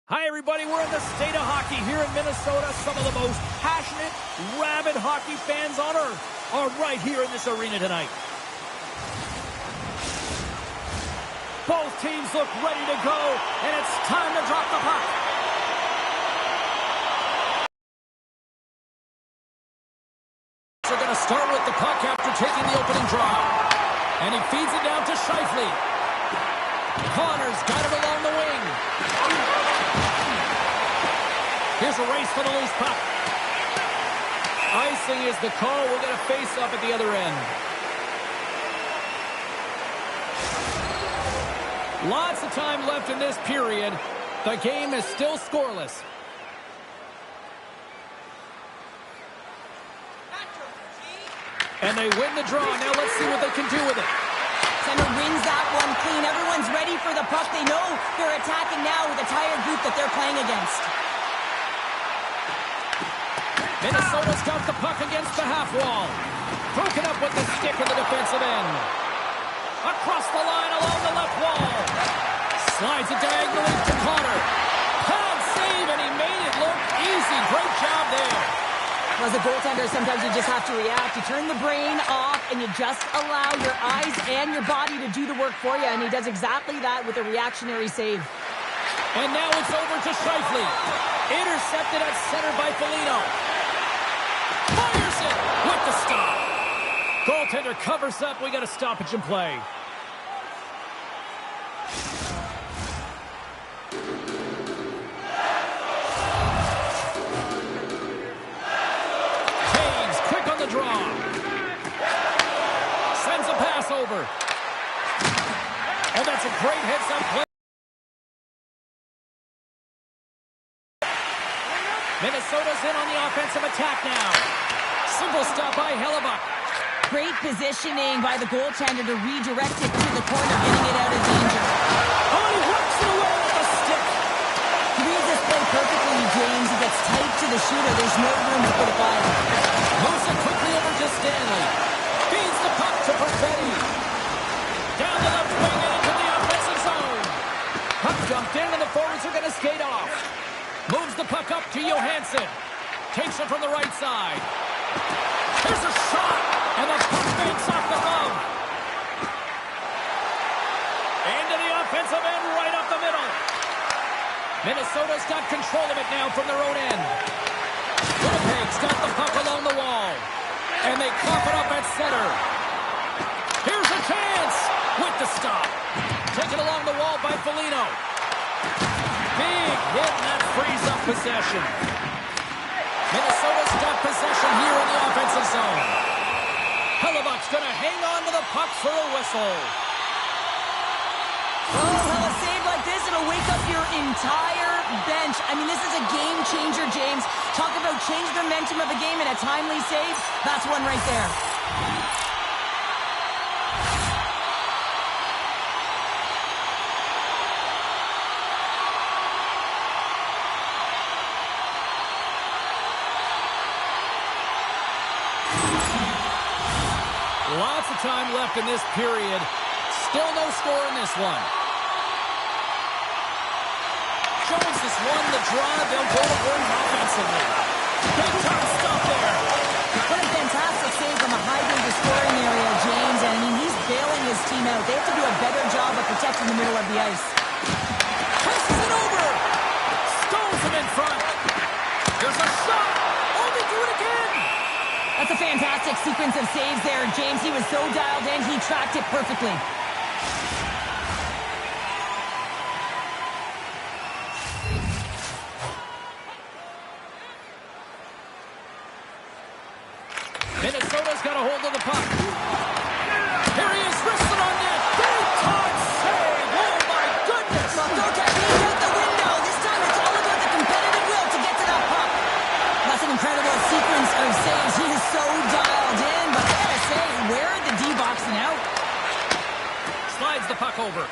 Hi, everybody. We're in the state of hockey here in Minnesota. Some of the most passionate, rabid hockey fans on earth are right here in this arena tonight. Both teams look ready to go, and it's time to drop the puck. They're going to start with the puck after taking the opening draw. And he feeds it down to Scheifele. Connor's got it along the wing. Here's a race for the loose puck. Icing is the call. We'll get a face-up at the other end. Lots of time left in this period. The game is still scoreless. And they win the draw. Now let's see what they can do with it. Center wins that one clean. Everyone's ready for the puck. They know they're attacking now with a tired group that they're playing against. Minnesota's got the puck against the half wall. Broken up with the stick in the defensive end. Across the line along the left wall. Slides it diagonally to Connor. Pad save, and he made it look easy. Great job there. As a goaltender, sometimes you just have to react. You turn the brain off, and you just allow your eyes and your body to do the work for you, and he does exactly that with a reactionary save. And now it's over to Scheifele. Intercepted at center by Foligno. Fires it with the stop. Goaltender covers up. We got a stoppage in play. Hayes, quick on the draw. Sends a pass over. And that's a great heads-up play. Minnesota's in on the offensive attack now. Simple stop by Hellebuyck. Great positioning by the goaltender to redirect it to the corner, getting it out of danger. Oh, he works it away with the stick. He reads this play perfectly, James. He gets tight to the shooter. There's no room to put it by. Moves it quickly over to Stanley. Feeds the puck to Perfetti. Down the left wing and into the offensive zone. Puck jumped in, and the forwards are going to skate off. Moves the puck up to Johansson. Takes it from the right side. Here's a shot, and the puck fakes off the glove. Into the offensive end, right up the middle. Minnesota's got control of it now from their own end. Winnipeg's got the puck along the wall. And they cough it up at center. Here's a chance with the stop. Taken along the wall by Foligno. Big hit, and that frees up possession. Minnesota's got possession here in the offensive zone. Hellebuyck's going to hang on to the puck for a whistle. Oh, a save like this, it'll wake up your entire bench. I mean, this is a game changer, James. Talk about change the momentum of a game in a timely save. That's one right there. Lots of time left in this period. Still no score in this one. Jones has won the draw. They'll go to work offensively. Big time stop there. What a fantastic save from a high-danger scoring area, James. And I mean, he's bailing his team out. They have to do a better job of protecting the middle of the ice. Passes it over. Stones him in front. Here's a shot. Oh, they do it again. That's a fantastic sequence of saves there, James. He was so dialed in, he tracked it perfectly. Minnesota's got a hold of the puck. Here he is, wristed on net. Big time save. Oh, my goodness. Well, don't get me out the window. This time it's all about the competitive will to get to that puck. That's an incredible sequence of saves. He is so dialed in, but I gotta say, where are the D-boxing out? Slides the puck over.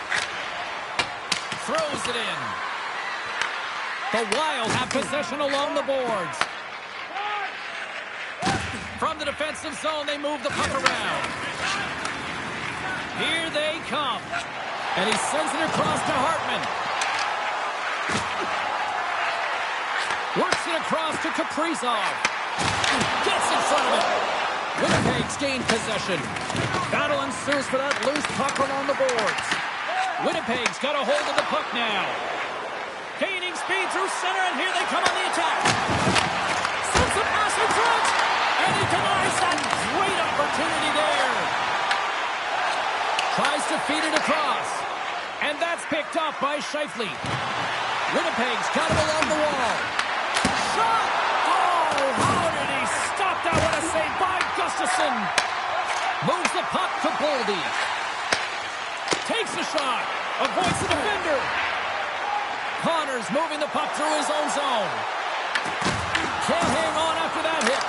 Throws it in. The Wild have possession along the boards. From the defensive zone, they move the puck around. Here they come. And he sends it across to Hartman. Works it across to Kaprizov. Gets in front of it. Winnipeg's gained possession. Battle ensues for that loose puck along the boards. Winnipeg's got a hold of the puck now. Gaining speed through center, and here they come on the attack. Sends a pass in front, and he denies that great opportunity there. Tries to feed it across, and that's picked up by Scheifele. Winnipeg's got him along the wall. Shot! Oh, how did he stop that? What a save by Gustafsson. Moves the puck to Boldy. Takes a shot. Avoids the defender. Connors moving the puck through his own zone. Can't hang on after that hit.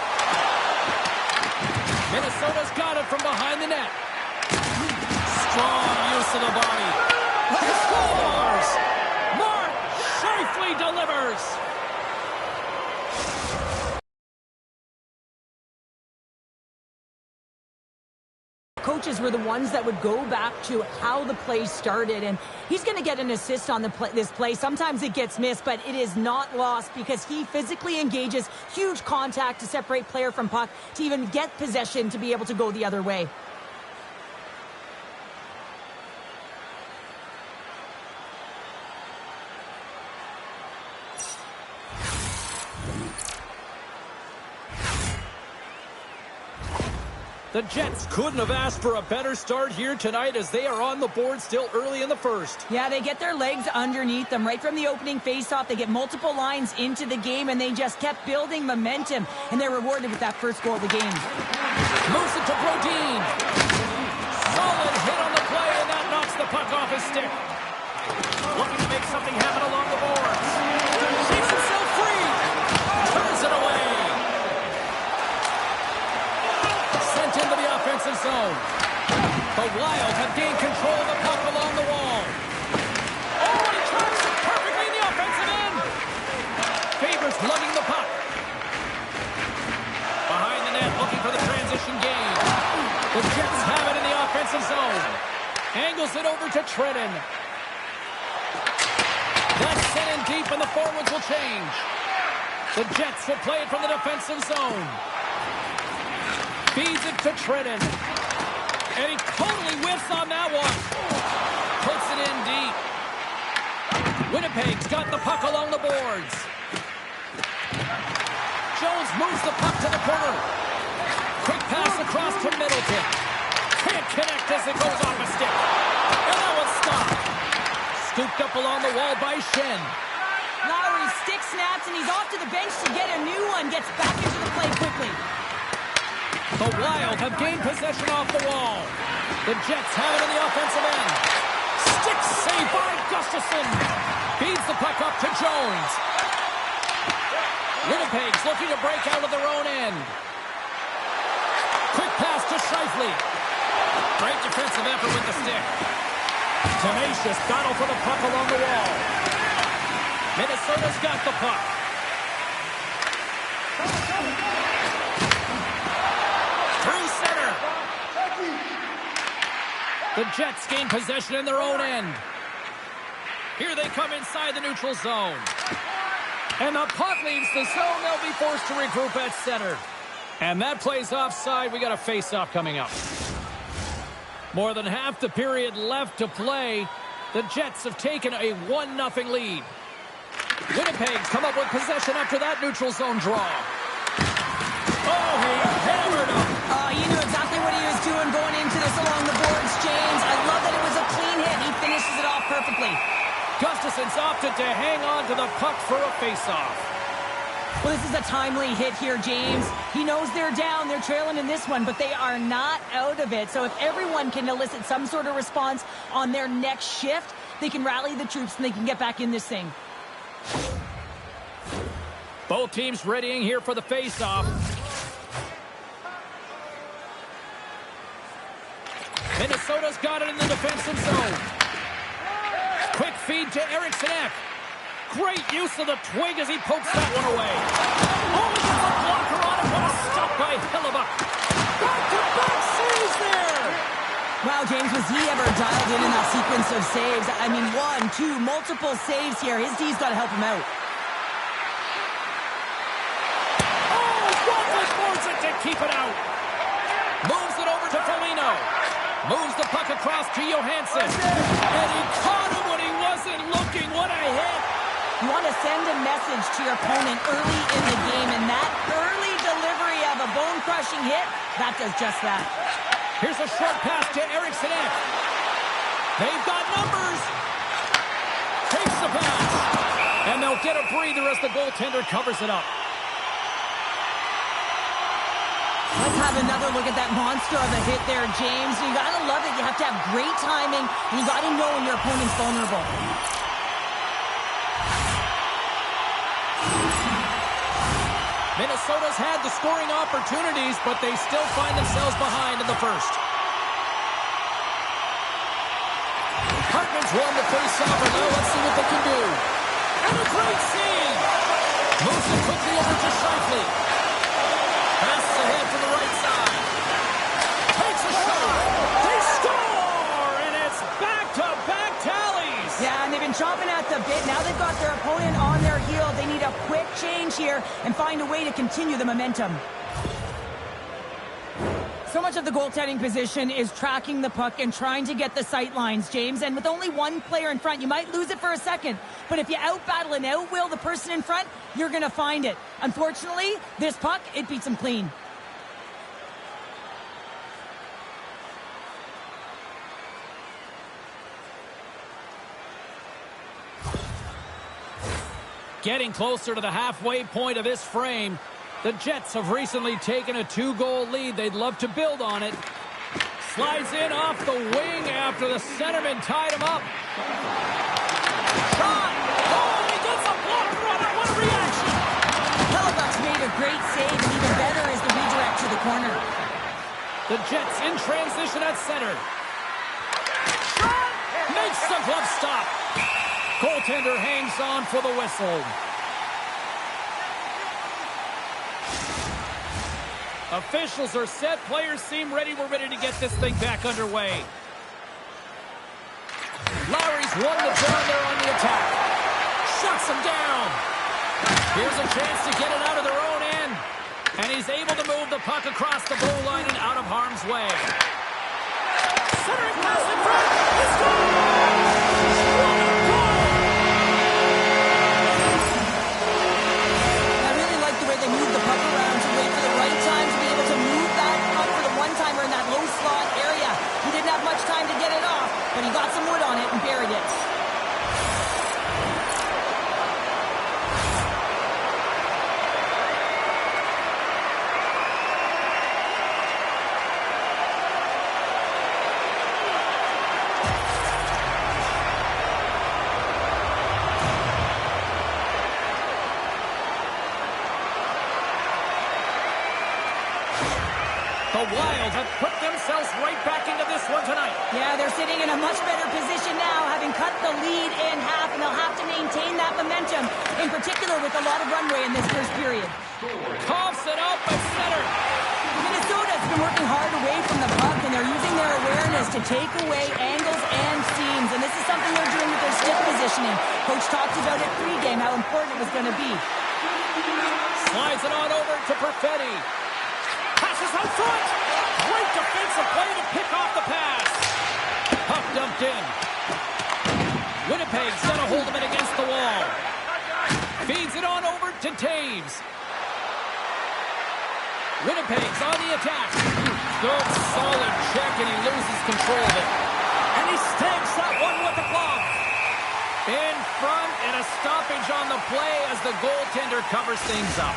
Minnesota's got it from behind the net. Strong use of the body. Scores! Mark Scheifele delivers. Coaches were the ones that would go back to how the play started, and he's going to get an assist on this play. Sometimes it gets missed, but it is not lost because he physically engages huge contact to separate player from puck to even get possession to be able to go the other way. The Jets couldn't have asked for a better start here tonight as they are on the board still early in the first. Yeah, they get their legs underneath them right from the opening faceoff. They get multiple lines into the game, and they just kept building momentum, and they're rewarded with that first goal of the game. Moves it to Brodin. Solid hit on the play, and that knocks the puck off his stick. Looking to make something happen along the boards. Shakes himself free. Turns it away. Into the offensive zone. The Wild have gained control of the puck along the wall. Oh, he traps it perfectly in the offensive end. Favors lugging the puck. Behind the net, looking for the transition game. The Jets have it in the offensive zone. Angles it over to Trenton. That's sent in deep, and the forwards will change. The Jets will play it from the defensive zone. Feeds it to Trenton. And he totally whiffs on that one. Puts it in deep. Winnipeg's got the puck along the boards. Jones moves the puck to the corner. Quick pass across to Middleton. Can't connect as it goes off a stick. And that one's stopped. Scooped up along the wall by Schenn. Lowry stick snaps, and he's off to the bench to get a new one. Gets back into the play quickly. The Wild have gained possession off the wall. The Jets have it in the offensive end. Stick save by Gustafsson. Feeds the puck up to Jones. Winnipeg's looking to break out of their own end. Quick pass to Scheifele. Great defensive effort with the stick. Tenacious battle for the puck along the wall. Minnesota's got the puck. Through center. The Jets gain possession in their own end. Here they come inside the neutral zone. And the puck leaves the zone. They'll be forced to regroup at center. And that play's offside. We got a face-off coming up. More than half the period left to play. The Jets have taken a 1-0 lead. Winnipeg's come up with possession after that neutral zone draw. Oh, he hammered him. You knew exactly what he was doing going into this along the boards, James. I love that it was a clean hit. He finishes it off perfectly. Gustafsson's opted to hang on to the puck for a face-off. Well, this is a timely hit here, James. He knows they're down. They're trailing in this one, but they are not out of it. So if everyone can elicit some sort of response on their next shift, they can rally the troops and they can get back in this thing. Both teams readying here for the face-off. Minnesota's got it in the defensive zone. Quick feed to Eriksson Ek. Great use of the twig as he pokes that one away. Oh, he gets a blocker on it. What a stop by Hellebuyck. Back-to-back saves there. Wow, James, was he ever dialed in that sequence of saves? I mean, 1, 2, multiple saves here. His D's got to help him out. trying to keep it out. Moves it over to Foligno. Moves the puck across to Johansson. And he caught him when he wasn't looking. What a hit. You want to send a message to your opponent early in the game, and that early delivery of a bone-crushing hit, that does just that. Here's a short pass to Eriksson. They've got numbers. Takes the pass. And they'll get a breather as the goaltender covers it up. Let's have another look at that monster of a hit there, James. You got to love it. You have to have great timing, and you got to know when your opponent's vulnerable. Minnesota's had the scoring opportunities, but they still find themselves behind in the first. Hartman's won the face-off, and now let's see what they can do. And a great save! Moves it quickly over to Scheifele. Passes ahead to the right side. Takes a shot. They score! And it's back-to-back tallies! Yeah, and they've been chomping at the bit. Now they've got their opponent on their heel. They need a quick change here and find a way to continue the momentum. So much of the goaltending position is tracking the puck and trying to get the sight lines, James. And with only one player in front, you might lose it for a second. But if you out-battle and out-will the person in front, you're going to find it. Unfortunately, this puck, it beats them clean. Getting closer to the halfway point of this frame. The Jets have recently taken a 2-goal lead. They'd love to build on it. Slides in off the wing after the centerman tied him up. Shot! Oh, he gets a block runner. What a reaction! Hellebuyck's made a great save, and even better is the redirect to the corner. The Jets in transition at center. Shot! Makes the glove stop. Goaltender hangs on for the whistle. Officials are set. Players seem ready. We're ready to get this thing back underway. Lowry's won the draw there on the attack. Shuts him down. Here's a chance to get it out of their own end. And he's able to move the puck across the goal line and out of harm's way. Centering pass in front. He scores! What a goal! I really like the way they move the puck around to wait for the right time to be able to move that puck for the one-timer in that low slot area. He didn't have much time to get it off, but he got some wood on it and buried it. The Wild have put themselves right back into this one tonight. Yeah, they're sitting in a much better position now, having cut the lead in half, and they'll have to maintain that momentum, in particular with a lot of runway in this first period. Coughs it up at center. Minnesota's been working hard away from the puck, and they're using their awareness to take away angles and seams, and this is something they're doing with their stick positioning. Coach talked about it pregame, how important it was going to be. Slides it on over to Perfetti. Passes out front. Great defensive play to pick off the pass. Puck dumped in. Winnipeg's got a hold of it against the wall. Feeds it on over to Taves. Winnipeg's on the attack. Good solid check, and he loses control of it. And he stamps that one with the glove. In front, and a stoppage on the play as the goaltender covers things up.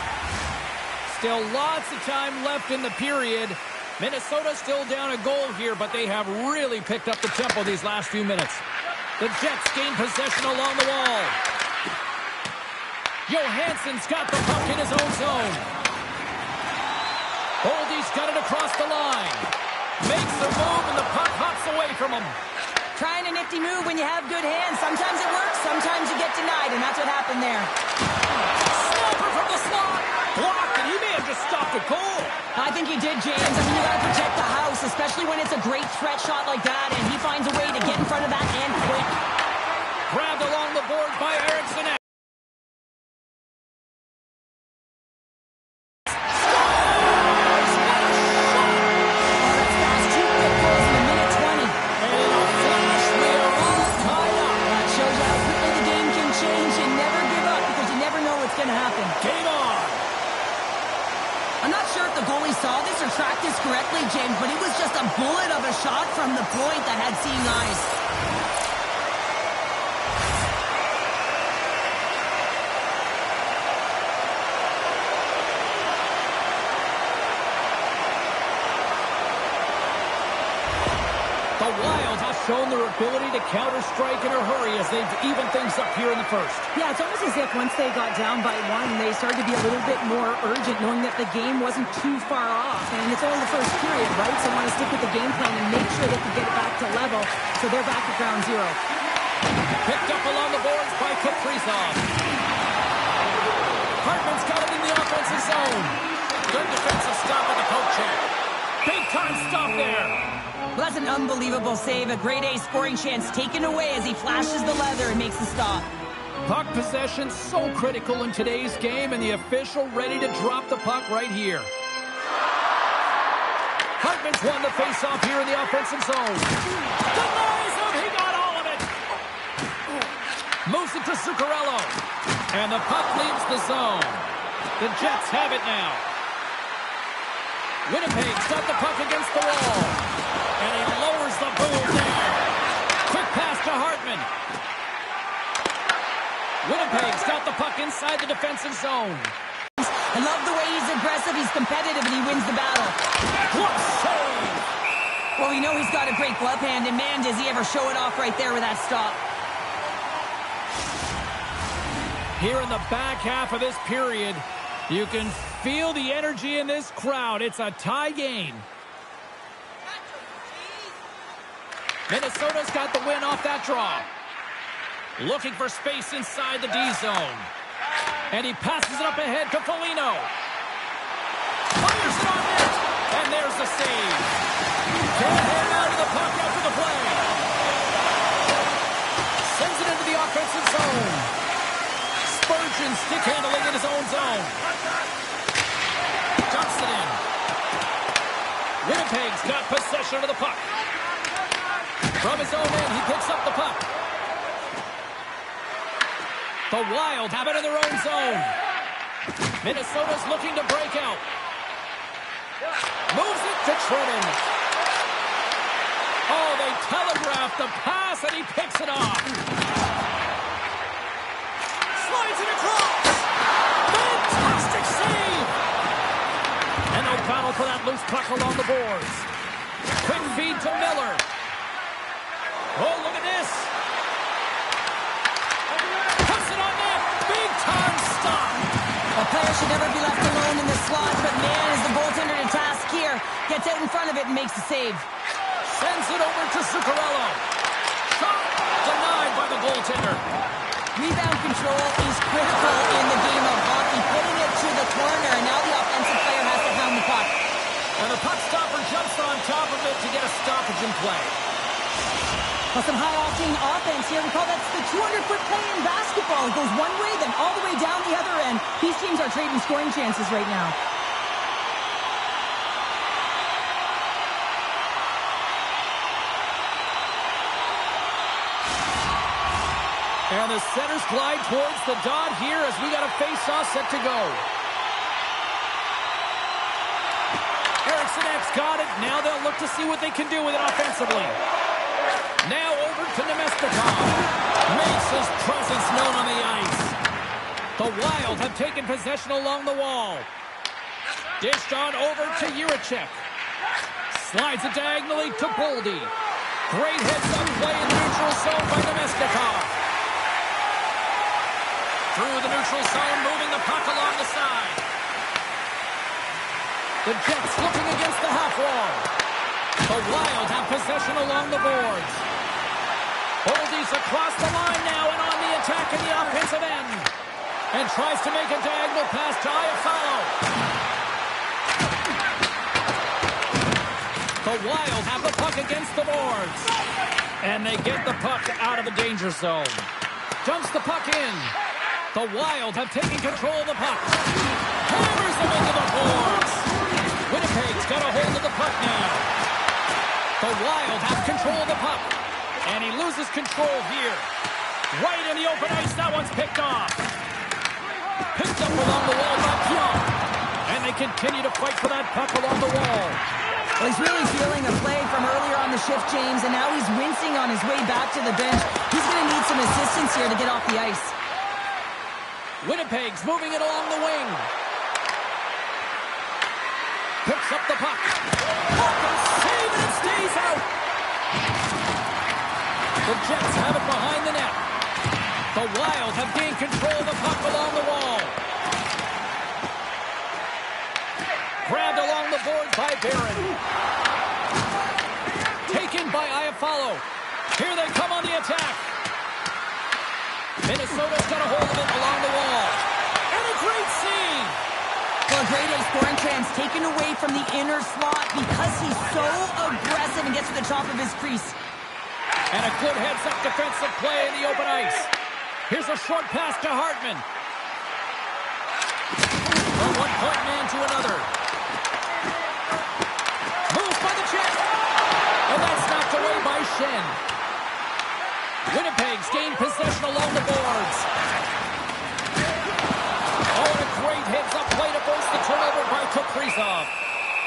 Still lots of time left in the period. Minnesota still down a goal here, but they have really picked up the tempo these last few minutes. The Jets gain possession along the wall. Johansson's got the puck in his own zone. Boldy's got it across the line. Makes the move, and the puck hops away from him. Trying a nifty move when you have good hands. Sometimes it works, sometimes you get denied, and that's what happened there. Snapper from the slot. Blocked, and he may have just stopped a goal. I think he did, James. I mean, you got to protect the house, especially when it's a great threat shot like that, and he finds a way to get in front of that and quick. Grabbed along the boards by Eriksson. point that had seeing eyes. The Wild have shown their ability to counter-strike in a hurry as they've evened things up here in the first. Yeah, it's almost as if once they got down by one, they started to be a little bit more urgent, knowing that the game wasn't too far off. And it's only the first period, right? So they want to stick with the game plan and make sure they can get it back to level. So they're back at ground zero. Picked up along the boards by Kaprizov. Hartman's got it in the offensive zone. Good defensive stop with the poke check. Big time stop there. Well, that's an unbelievable save. A grade A scoring chance taken away as he flashes the leather and makes the stop. Puck possession so critical in today's game, and the official ready to drop the puck right here. Hartman's won the face-off here in the offensive zone. Denies him! He got all of it! Moves it to Zuccarello. And the puck leaves the zone. The Jets have it now. Winnipeg's got the puck against the wall. And he lowers the boom there. Quick pass to Hartman. Winnipeg's got the puck inside the defensive zone. I love the way he's aggressive, he's competitive, and he wins the battle. What save! Well, we know he's got a great glove hand, and man, does he ever show it off right there with that stop. Here in the back half of this period, you can feel the energy in this crowd. It's a tie game. Minnesota's got the win off that draw. Looking for space inside the D zone. And he passes it up ahead to Foligno. Fires it on net. And there's the save. Can't hang out of the puck after the play. Sends it into the offensive zone. Spurgeon stick handling in his own zone. Dumps it in. Winnipeg's got possession of the puck. From his own end, he picks up the puck. The Wild have it in their own zone. Minnesota's looking to break out. Moves it to Trenton. Oh, they telegraphed the pass, and he picks it off. Slides it across. Fantastic save. And no battle for that loose puck along the boards. Quick feed to Miller. Oh, look at this. Puts it on net. Big time stop. A player should never be left alone in the slot, but man, is the goaltender to task here. Gets out in front of it and makes the save. Sends it over to Zuccarello. Shot denied by the goaltender. Rebound control is critical in the game of hockey. Putting it to the corner, and now the offensive player has to pound the puck. And the puck stopper jumps on top of it to get a stoppage in play. Well, some high-octane offense here. Recall that's the 200-foot play in basketball. It goes one way, then all the way down the other end. These teams are trading scoring chances right now. And the centers glide towards the dot here as we got a face-off set to go. Ericsson's got it. Now they'll look to see what they can do with it offensively. Now over to Nemestikov. Makes his presence known on the ice. The Wild have taken possession along the wall. Dished on over to Jiricek. Slides it diagonally to Boldy. Great heads-up play in the neutral zone by Nemestikov. Through the neutral zone, moving the puck along the side. The Jets looking against the half wall. The Wild have possession along the boards. Boldy's across the line now and on the attack in the offensive end. And tries to make a diagonal pass to Iafallo. The Wild have the puck against the boards. And they get the puck out of the danger zone. Dumps the puck in. The Wild have taken control of the puck. Hammers them into the boards. Winnipeg's got a hold of the puck now. The Wild have control of the puck. And he loses control here. Right in the open ice, that one's picked off. Picked up along the wall by Pionk. And they continue to fight for that puck along the wall. Well, he's really feeling a play from earlier on the shift, James, and now he's wincing on his way back to the bench. He's going to need some assistance here to get off the ice. Winnipeg's moving it along the wing. Picks up the puck. Save, and it stays out. The Jets have it behind the net. The Wild have gained control of the puck along the wall. Grabbed along the boards by Barron. Taken by Iafallo. Here they come on the attack. Minnesota's got a hold of it along the wall. And a great save. Well, a great A scoring chance taken away from the inner slot because he's so aggressive and gets to the top of his crease. And a good heads-up defensive play in the open ice. Here's a short pass to Hartman. From one point man to another. Moves by the Jets. And that's knocked away by Schenn. Winnipeg's gained possession along the boards. Oh, and a great heads-up play to force the turnover by Kaprizov.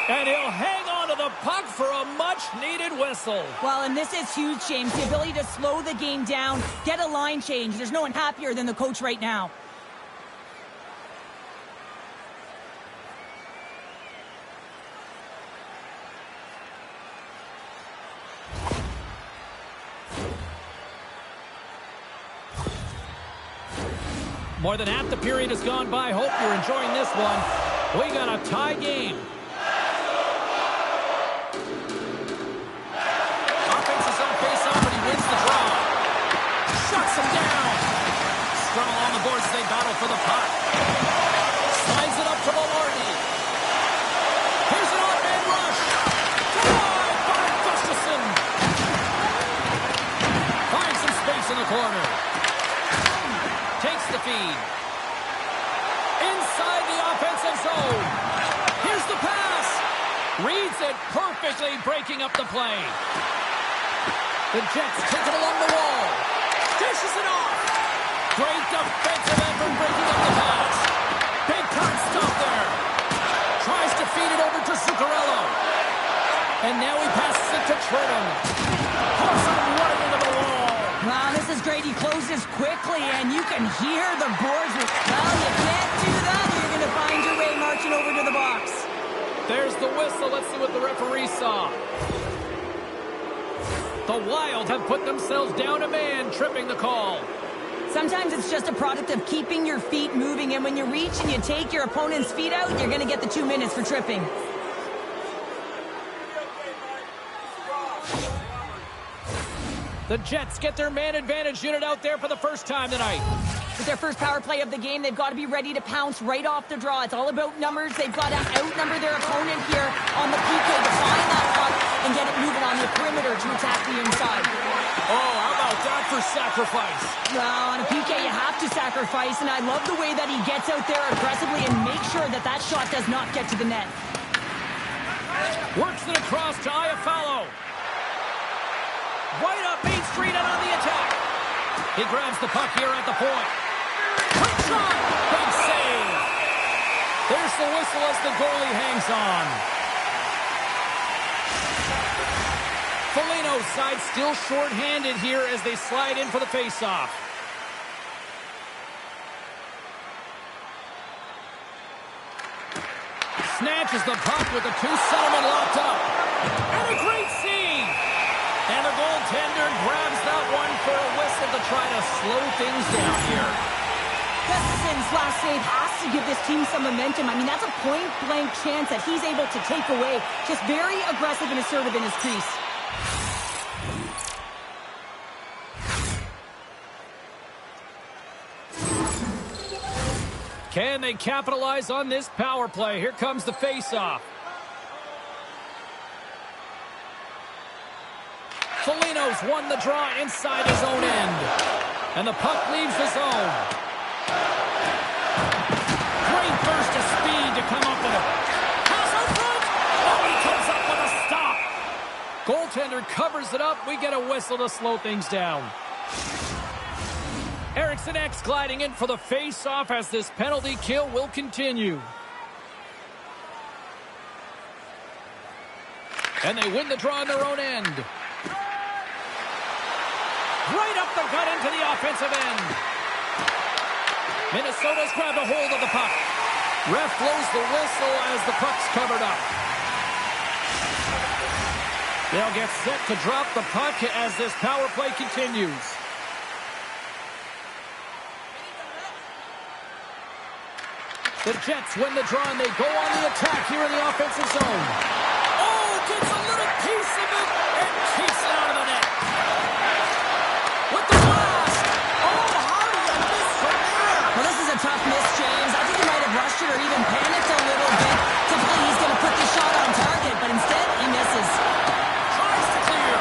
And he'll hang on to the puck for a much-needed whistle. Well, and this is huge, James. The ability to slow the game down, get a line change. There's no one happier than the coach right now. More than half the period has gone by. Hope you're enjoying this one. We got a tie game. Offense is on face-off, but he wins the draw. Shuts him down. Scrum along the boards, they battle for the puck. Slides it up to Velarde. Here's an odd-man rush. Drive by Gustafsson. Finds some space in the corner. Takes the feed. Inside the offensive zone. Here's the pass. Reads it perfectly, breaking up the play. The Jets take it along the wall. Dishes it off. Great defensive effort breaking up the pass. Big time stop there. Tries to feed it over to Zuccarello. And now he passes it to Tridham. Puts him right into the wall. Wow, this is great. He closes quickly, and you can hear the boards. Well, you can't do that. You're going to find your way marching over to the box. There's the whistle. Let's see what the referee saw. The Wild have put themselves down a man, tripping the call. Sometimes it's just a product of keeping your feet moving, and when you reach and you take your opponent's feet out, you're going to get the 2 minutes for tripping. The Jets get their man advantage unit out there for the first time tonight. With their first power play of the game, they've got to be ready to pounce right off the draw. It's all about numbers. They've got to outnumber their opponent here on the PK to find that puck and get it moving on the perimeter to attack the inside. Oh, how about that for sacrifice? Well, on a PK, you have to sacrifice, and I love the way that he gets out there aggressively and makes sure that that shot does not get to the net. Works it across to Iafallo. Right up Main Street and on the attack. He grabs the puck here at the point. Quick shot. Big save. There's the whistle as the goalie hangs on. Foligno's side still short-handed here as they slide in for the face-off. Snatches the puck with the two centermen locked up. And a great save. And the goaltender grabs that one for a whistle to try to slow things down here. Gustafsson's last save has to give this team some momentum. I mean, that's a point-blank chance that he's able to take away. Just very aggressive and assertive in his crease. Can they capitalize on this power play? Here comes the face-off. Foligno's won the draw inside his own end. And the puck leaves the zone. Great burst of speed to come up with it. Pass out front. Oh, he comes up with a stop. Goaltender covers it up. We get a whistle to slow things down. Eriksson Ek gliding in for the face-off as this penalty kill will continue. And they win the draw on their own end. Right up the gut into the offensive end. Minnesota's grabbed a hold of the puck. Ref blows the whistle as the puck's covered up. They'll get set to drop the puck as this power play continues. The Jets win the draw and they go on the attack here in the offensive zone. Oh, gets a little piece of it and keeps it out of the net. With the blast. Oh, how did you miss from there? Well, this is a tough miss, James. I think he might have rushed it or even panicked a little bit. Typically, he's going to put the shot on target, but instead, he misses. Tries to clear.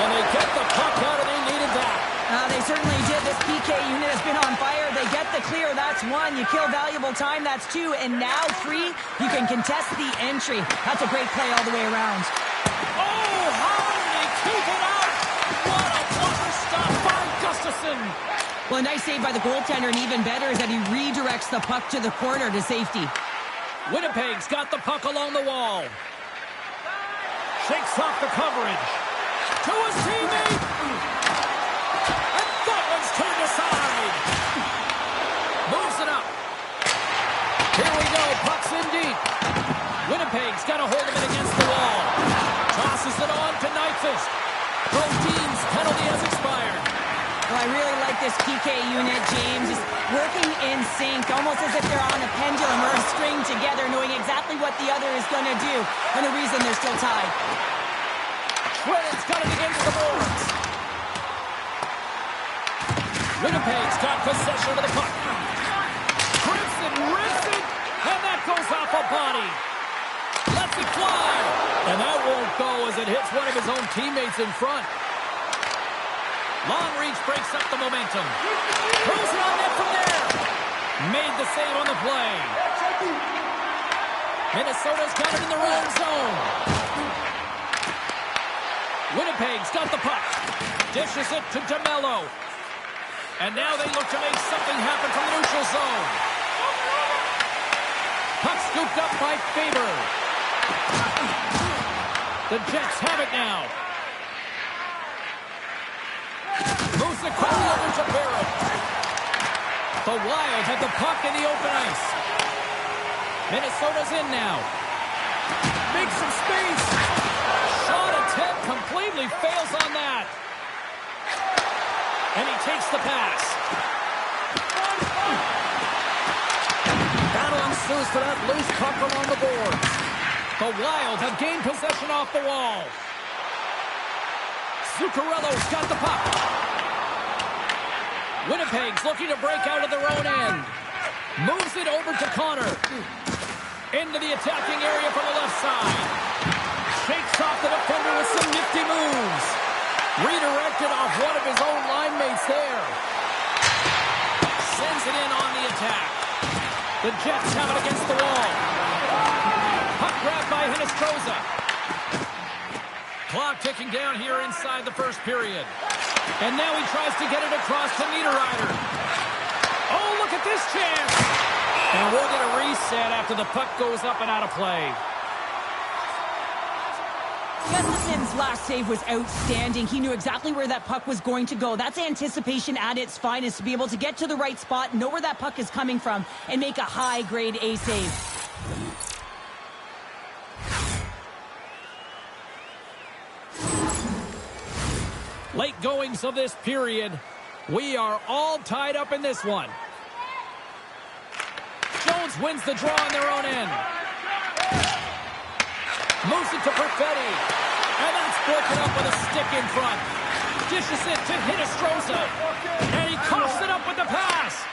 And they get the puck out and they needed that. They certainly did. This PK unit has been on fire. They get the clear. That's one. You kill valuable time. That's two. And now three, you can contest the entry. That's a great play all the way around. Oh, how did he keep it out? What a blocker stop by Gustafsson. Well, a nice save by the goaltender, and even better is that he redirects the puck to the corner to safety. Winnipeg's got the puck along the wall. Shakes off the coverage. To his teammate. And that one's turned aside. Moves it up. Here we go. Puck's in deep. Winnipeg's got a hold of it against the wall. Tosses it on to Nyquist. Both teams' penalty has expired. Well, I really like this PK unit, James. Just working in sync, almost as if they're on a pendulum or a string together, knowing exactly what the other is going to do, and the reason they're still tied. Shredden's got it against the boards. Winnipeg's got possession of the puck. Grimson rips it, and that goes off a body. Lets it fly, and that won't go as it hits one of his own teammates in front. Long reach breaks up the momentum. Throws it on net from there. Made the save on the play. Minnesota's got it in the wrong zone. Winnipeg's got the puck. Dishes it to DeMello. And now they look to make something happen from the neutral zone. Puck scooped up by Faber. The Jets have it now. Moves the quickly over to Barrett. The Wild have the puck in the open ice. Minnesota's in now. Makes some space. Shot attempt completely fails on that. And he takes the pass. Battle ensues for that loose puck along the boards. The Wild have gained possession off the wall. Zuccarello's got the puck. Winnipeg's looking to break out of their own end. Moves it over to Connor. Into the attacking area from the left side. Shakes off the defender with some nifty moves. Redirected off one of his own line mates there. Sends it in on the attack. The Jets have it against the wall. Puck grabbed by Hinostroza. Clock ticking down here inside the first period. And now he tries to get it across to Niederreiter. Oh, look at this chance. And we'll get a reset after the puck goes up and out of play. Gustafsson's last save was outstanding. He knew exactly where that puck was going to go. That's anticipation at its finest, to be able to get to the right spot, know where that puck is coming from, and make a high-grade A save. Late goings of this period. We are all tied up in this one. Jones wins the draw on their own end. Moves it to Perfetti. And that's broken up with a stick in front. Dishes it to Hinostroza. And he coughs it up with the pass.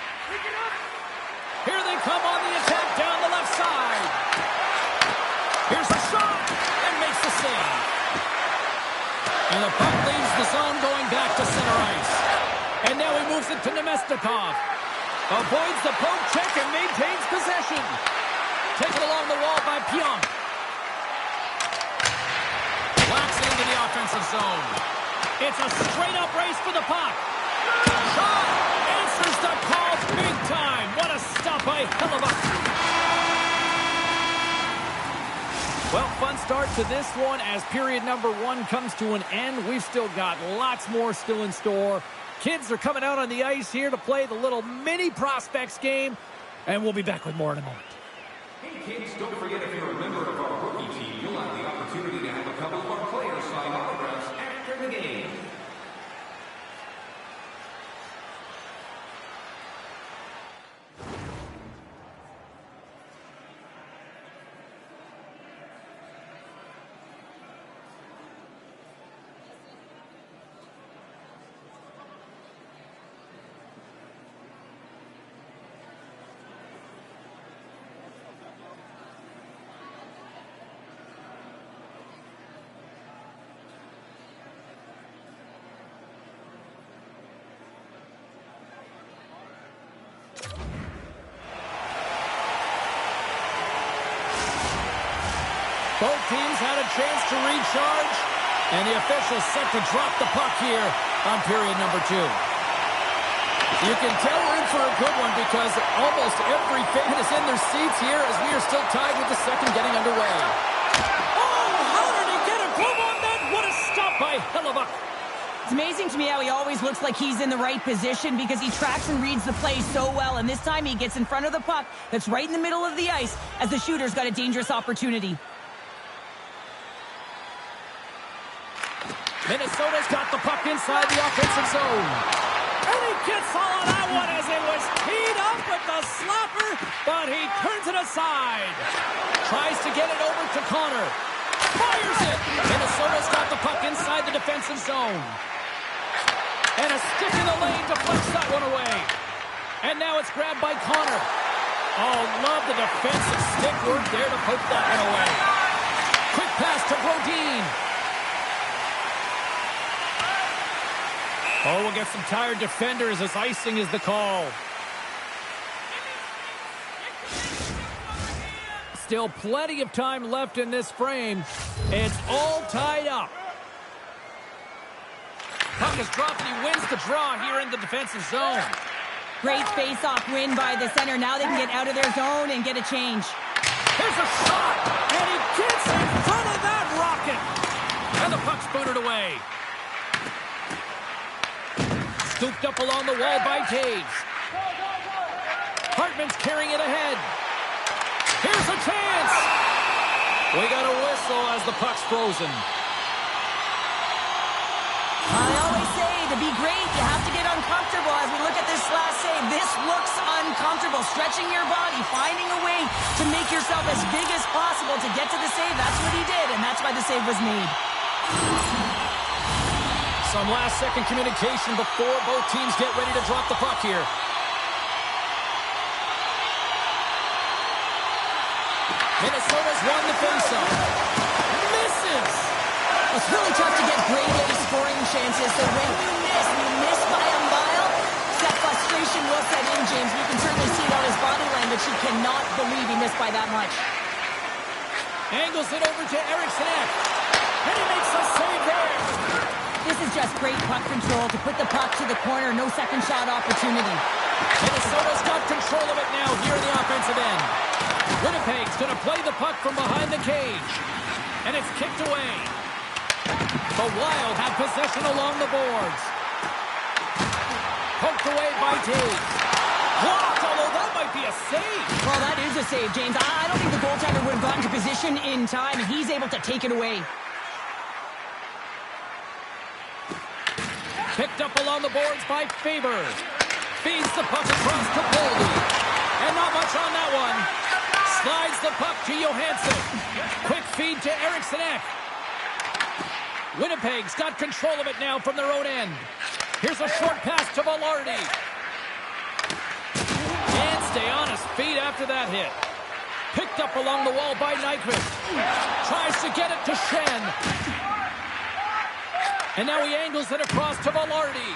Here they come on the attack down the left side. Here's the shot. And makes the save. And the puck leaves the zone going back to center ice. And now he moves it to Nemestikov. Avoids the poke check and maintains possession. Taken along the wall by Pionk. Locks it into the offensive zone. It's a straight-up race for the puck. Shot answers the call big time. What a stop by Hellebuyck. Well, fun start to this one as period number 1 comes to an end. We've still got lots more still in store. Kids are coming out on the ice here to play the little mini prospects game, and we'll be back with more in a moment. Hey, kids, don't forget if you're a member of our rookie team, you'll have the opportunity to have a couple of our players sign autographs after the game. Both teams had a chance to recharge, and the officials set to drop the puck here on period number 2. You can tell we're in for a good one because almost every fan is in their seats here as we are still tied with the second getting underway. Oh, how did he get a glove on that? What a stop by Hellebuyck. It's amazing to me how he always looks like he's in the right position because he tracks and reads the play so well, and this time he gets in front of the puck that's right in the middle of the ice as the shooter's got a dangerous opportunity. Minnesota's got the puck inside the offensive zone. And he gets all of that one as it was teed up with the slapper, but he turns it aside. Tries to get it over to Connor. Fires it. Minnesota's got the puck inside the defensive zone. And a stick in the lane deflects that one away. And now it's grabbed by Connor. Oh, love the defensive stick work there to poke that one away. Quick pass to Brodin. Oh, we'll get some tired defenders as icing is the call. Still plenty of time left in this frame. It's all tied up. Puck is dropped and he wins the draw here in the defensive zone. Great face-off win by the center. Now they can get out of their zone and get a change. Here's a shot, and he gets in front of that rocket. And the puck's booted away. Scooped up along the wall by Taves. Hartman's carrying it ahead. Here's a chance. We got a whistle as the puck's frozen. I always say, to be great, you have to get uncomfortable. As we look at this last save, this looks uncomfortable. Stretching your body, finding a way to make yourself as big as possible to get to the save. That's what he did, and that's why the save was made. Some last-second communication before both teams get ready to drop the puck here. Minnesota's won the faceoff. Misses! It's really tough to get grade A scoring chances, so when you miss by a mile, that frustration will set in, James. We can certainly see it on his body language. He cannot believe he missed by that much. Angles it over to Eriksson Ek. And he makes a save there. This is just great puck control to put the puck to the corner. No second shot opportunity. Minnesota's got control of it now here in the offensive end. Winnipeg's going to play the puck from behind the cage. And it's kicked away. The Wild have possession along the boards. Poked away by Taves. Blocked, although that might be a save. Well, that is a save, James. I don't think the goaltender would have gotten to position in time, and he's able to take it away. Picked up along the boards by Faber. Feeds the puck across to Boldy. And not much on that one. Slides the puck to Johansson. Quick feed to Eriksson Ek. Winnipeg's got control of it now from their own end. Here's a short pass to Velarde. Can't stay on his feet after that hit. Picked up along the wall by Nyquist. Tries to get it to Schenn. And now he angles it across to Velarde.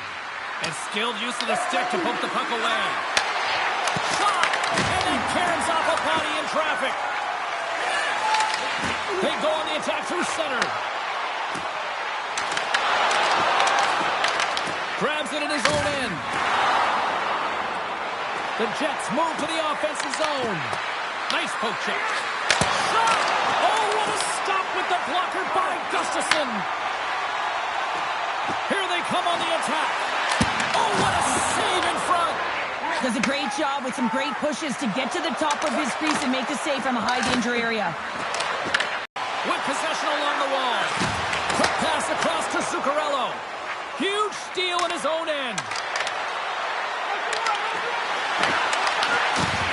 And skilled use of the stick to poke the puck away. Shot! And then caroms off a body in traffic. They go on the attack through center. Grabs it in his own end. The Jets move to the offensive zone. Nice poke check. Shot! Oh, What a stop with the blocker by Gustafsson. Here they come on the attack. Oh, what a save in front. Does a great job with some great pushes to get to the top of his crease and make the save from a high-danger area. With possession along the wall. Quick pass across to Zuccarello. Huge steal in his own end.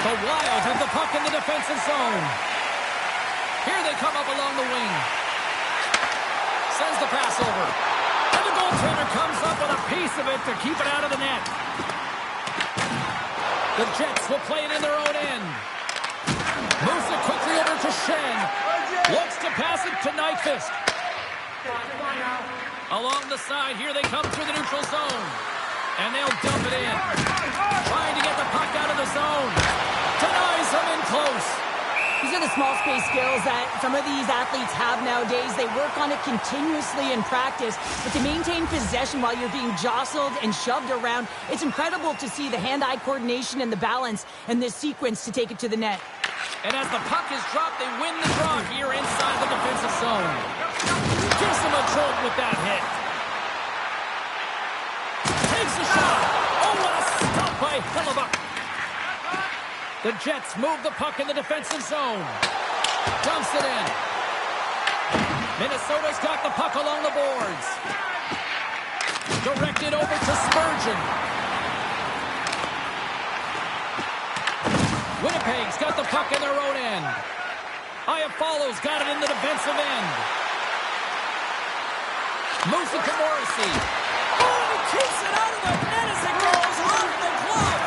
The Wild have the puck in the defensive zone. Here they come up along the wing. Sends the pass over. And the goaltender comes up with a piece of it to keep it out of the net. The Jets will play it in their own end. Moves it quickly over to Schenn. Looks to pass it to Nyquist. Along the side, here they come through the neutral zone. And they'll dump it in. Trying to get the puck out of the zone. Denies them in close. These are the small space skills that some of these athletes have nowadays. They work on it continuously in practice, but to maintain possession while you're being jostled and shoved around, it's incredible to see the hand-eye coordination and the balance in this sequence to take it to the net. And as the puck is dropped, they win the draw here inside the defensive zone. Gives them a jolt with that hit. Takes a shot. Oh, what a stop by Hellebuyck. The Jets move the puck in the defensive zone. Dumps it in. Minnesota's got the puck along the boards. Directed over to Spurgeon. Winnipeg's got the puck in their own end. Iafallo's got it in the defensive end. Moves it to Morrissey. Oh, he keeps it out of the net as it goes off the glove.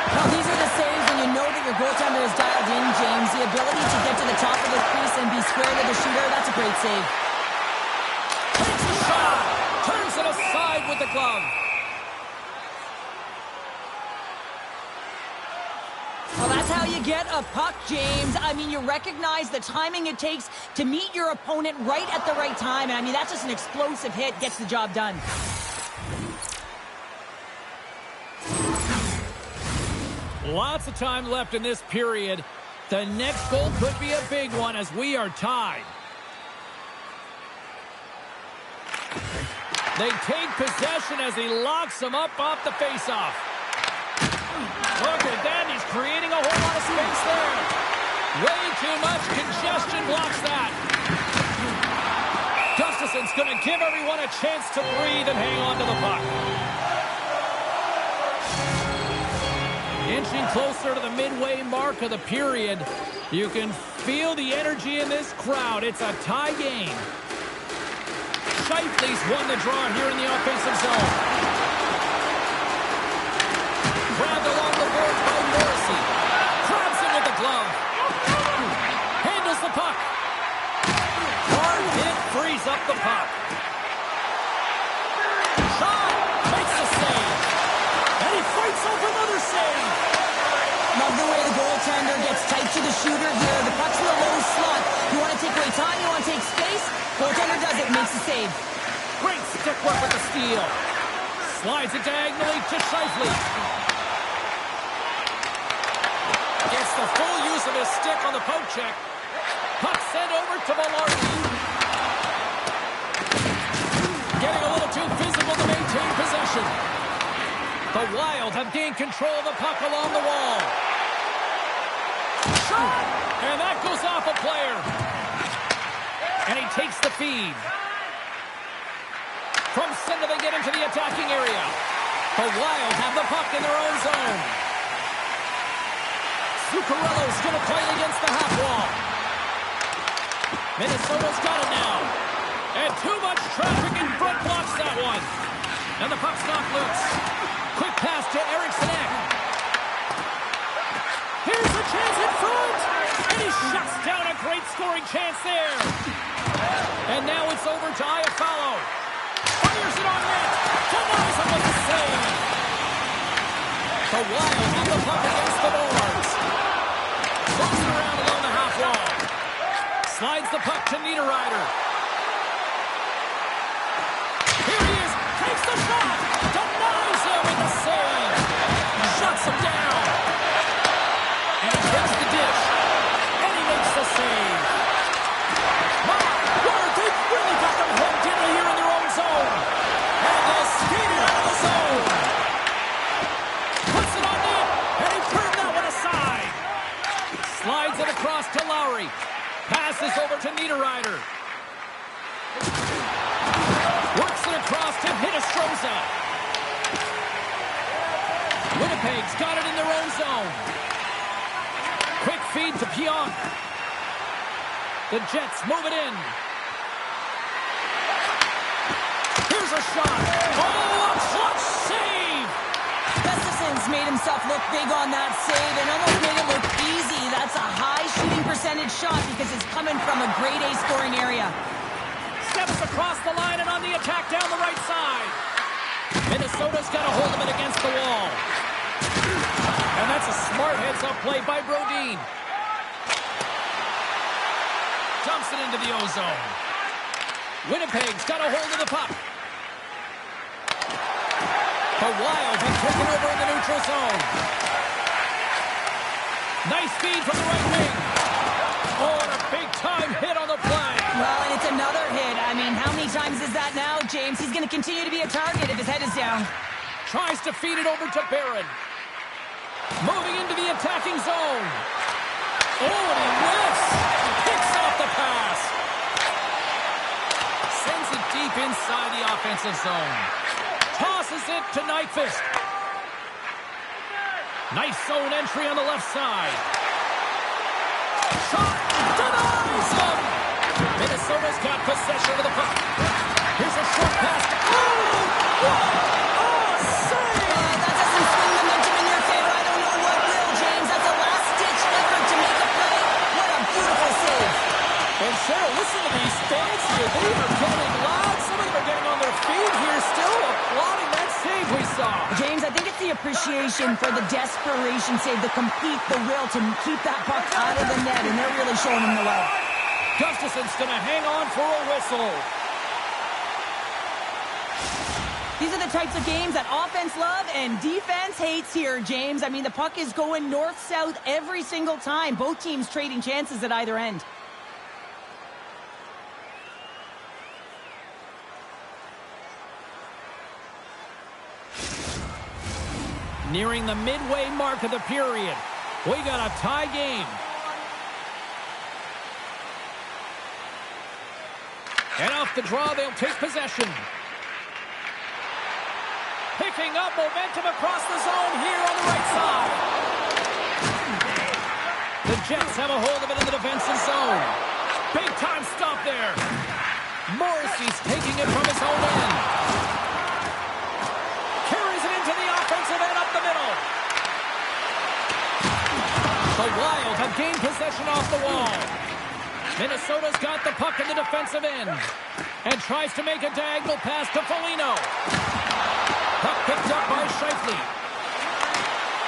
Now, these are the saves when you know that your goaltender is dialed in, James. The ability to get to the top of the crease and be square to the shooter, that's a great save. Takes a shot. Turns it aside with the glove. Well, that's how you get a puck, James. I mean, you recognize the timing it takes to meet your opponent right at the right time. And I mean, that's just an explosive hit, gets the job done. Lots of time left in this period. The next goal could be a big one as we are tied. They take possession as he locks them up off the faceoff. Look at that. He's creating a whole lot of space there. Way too much congestion blocks that. Gustafsson's going to give everyone a chance to breathe and hang on to the puck. Inching closer to the midway mark of the period. You can feel the energy in this crowd. It's a tie game. Scheifele's won the draw here in the offensive zone. Grabbed along the boards by Morrissey. Grabs it with the glove. Handles the puck. Hard hit frees up the puck. Shot. Makes the save. And he fights off another save. Love the way the goaltender gets tight to the shooter here. The puck's in a low slot. You want to take away time, you want to take space. Goaltender does it, makes the save. Great stick work with the steal. Slides it diagonally to Scheifele. Gets the full use of his stick on the poke check. Puck sent over to Vilardi. Getting a little too physical to maintain possession. The Wild have gained control of the puck along the wall. Shot! And that goes off a player. And he takes the feed. From center they get into the attacking area. The Wild have the puck in their own zone. Zuccarello's going to play against the half wall. Minnesota's got it now. And too much traffic in front blocks that one. And the puck's knocked loose. Quick pass to Eriksson Ek. Here's a chance in front. And he shuts down a great scoring chance there. And now it's over to Iafallo. Fires it on net. Denies him with the save. The Wild have the puck against the boards. Throws it around along the half wall. Slides the puck to Niederreiter. Here he is. Takes the shot. Denies him with the save. Shuts him down. And he gets the dish. And he makes the save. pass to Lowry. Passes over to Niederreiter. Works it across to Hinostroza. Winnipeg's got it in their own zone. Quick feed to Pionk. The Jets move it in. Here's a shot. Oh, a clutch save! Gustafson's made himself look big on that save and almost made it look easy. That's a high shooting percentage shot because it's coming from a grade A scoring area. Steps across the line and on the attack down the right side. Minnesota's got a hold of it against the wall. And that's a smart heads-up play by Brodin. Dumps it into the ozone. Winnipeg's got a hold of the puck. The Wild have taken over in the neutral zone. Nice feed from the right wing. Oh, and a big-time hit on the play. Well, and it's another hit. I mean, how many times is that now, James? He's going to continue to be a target if his head is down. Tries to feed it over to Barron. Moving into the attacking zone. Oh, and he lifts. Picks off the pass. Sends it deep inside the offensive zone. Tosses it to Nyquist. Nice zone entry on the left side. Shot denies him. Minnesota's got possession of the puck. Here's a short pass. Oh, what a save! That doesn't swing momentum in your favor. I don't know what will, James. That's a last-ditch effort to make a play. What a beautiful save. And Cheryl, listen to these fans here. They are getting loud. Some of them are getting on their feet here, still applauding that save we saw. James, I think it's the appreciation for the desperation save, the compete, the will to keep that puck out of the net, and they're really showing him the love. Gustafson's going to hang on for a whistle. These are the types of games that offense love and defense hates here, James. I mean, the puck is going north-south every single time. Both teams trading chances at either end. Nearing the midway mark of the period. We got a tie game. And off the draw, they'll take possession. Picking up momentum across the zone here on the right side. The Jets have a hold of it in the defensive zone. Big time stop there. Morrissey's taking it from his own end. Carries it into the offensive end up the middle. The Wild have gained possession off the wall. Minnesota's got the puck in the defensive end and tries to make a diagonal pass to Foligno. Puck picked up by Scheifele.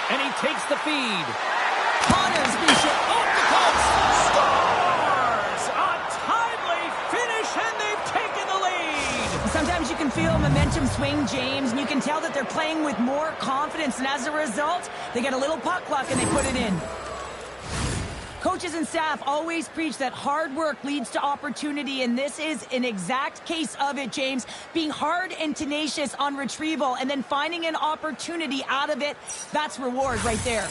And he takes the feed. Connors Bishop Off the post. Scores! A timely finish, and they've taken the lead. Sometimes you can feel momentum swing, James, and you can tell that they're playing with more confidence, and as a result, they get a little puck luck and they put it in. Coaches and staff always preach that hard work leads to opportunity, and this is an exact case of it, James. Being hard and tenacious on retrieval and then finding an opportunity out of it, that's reward right there.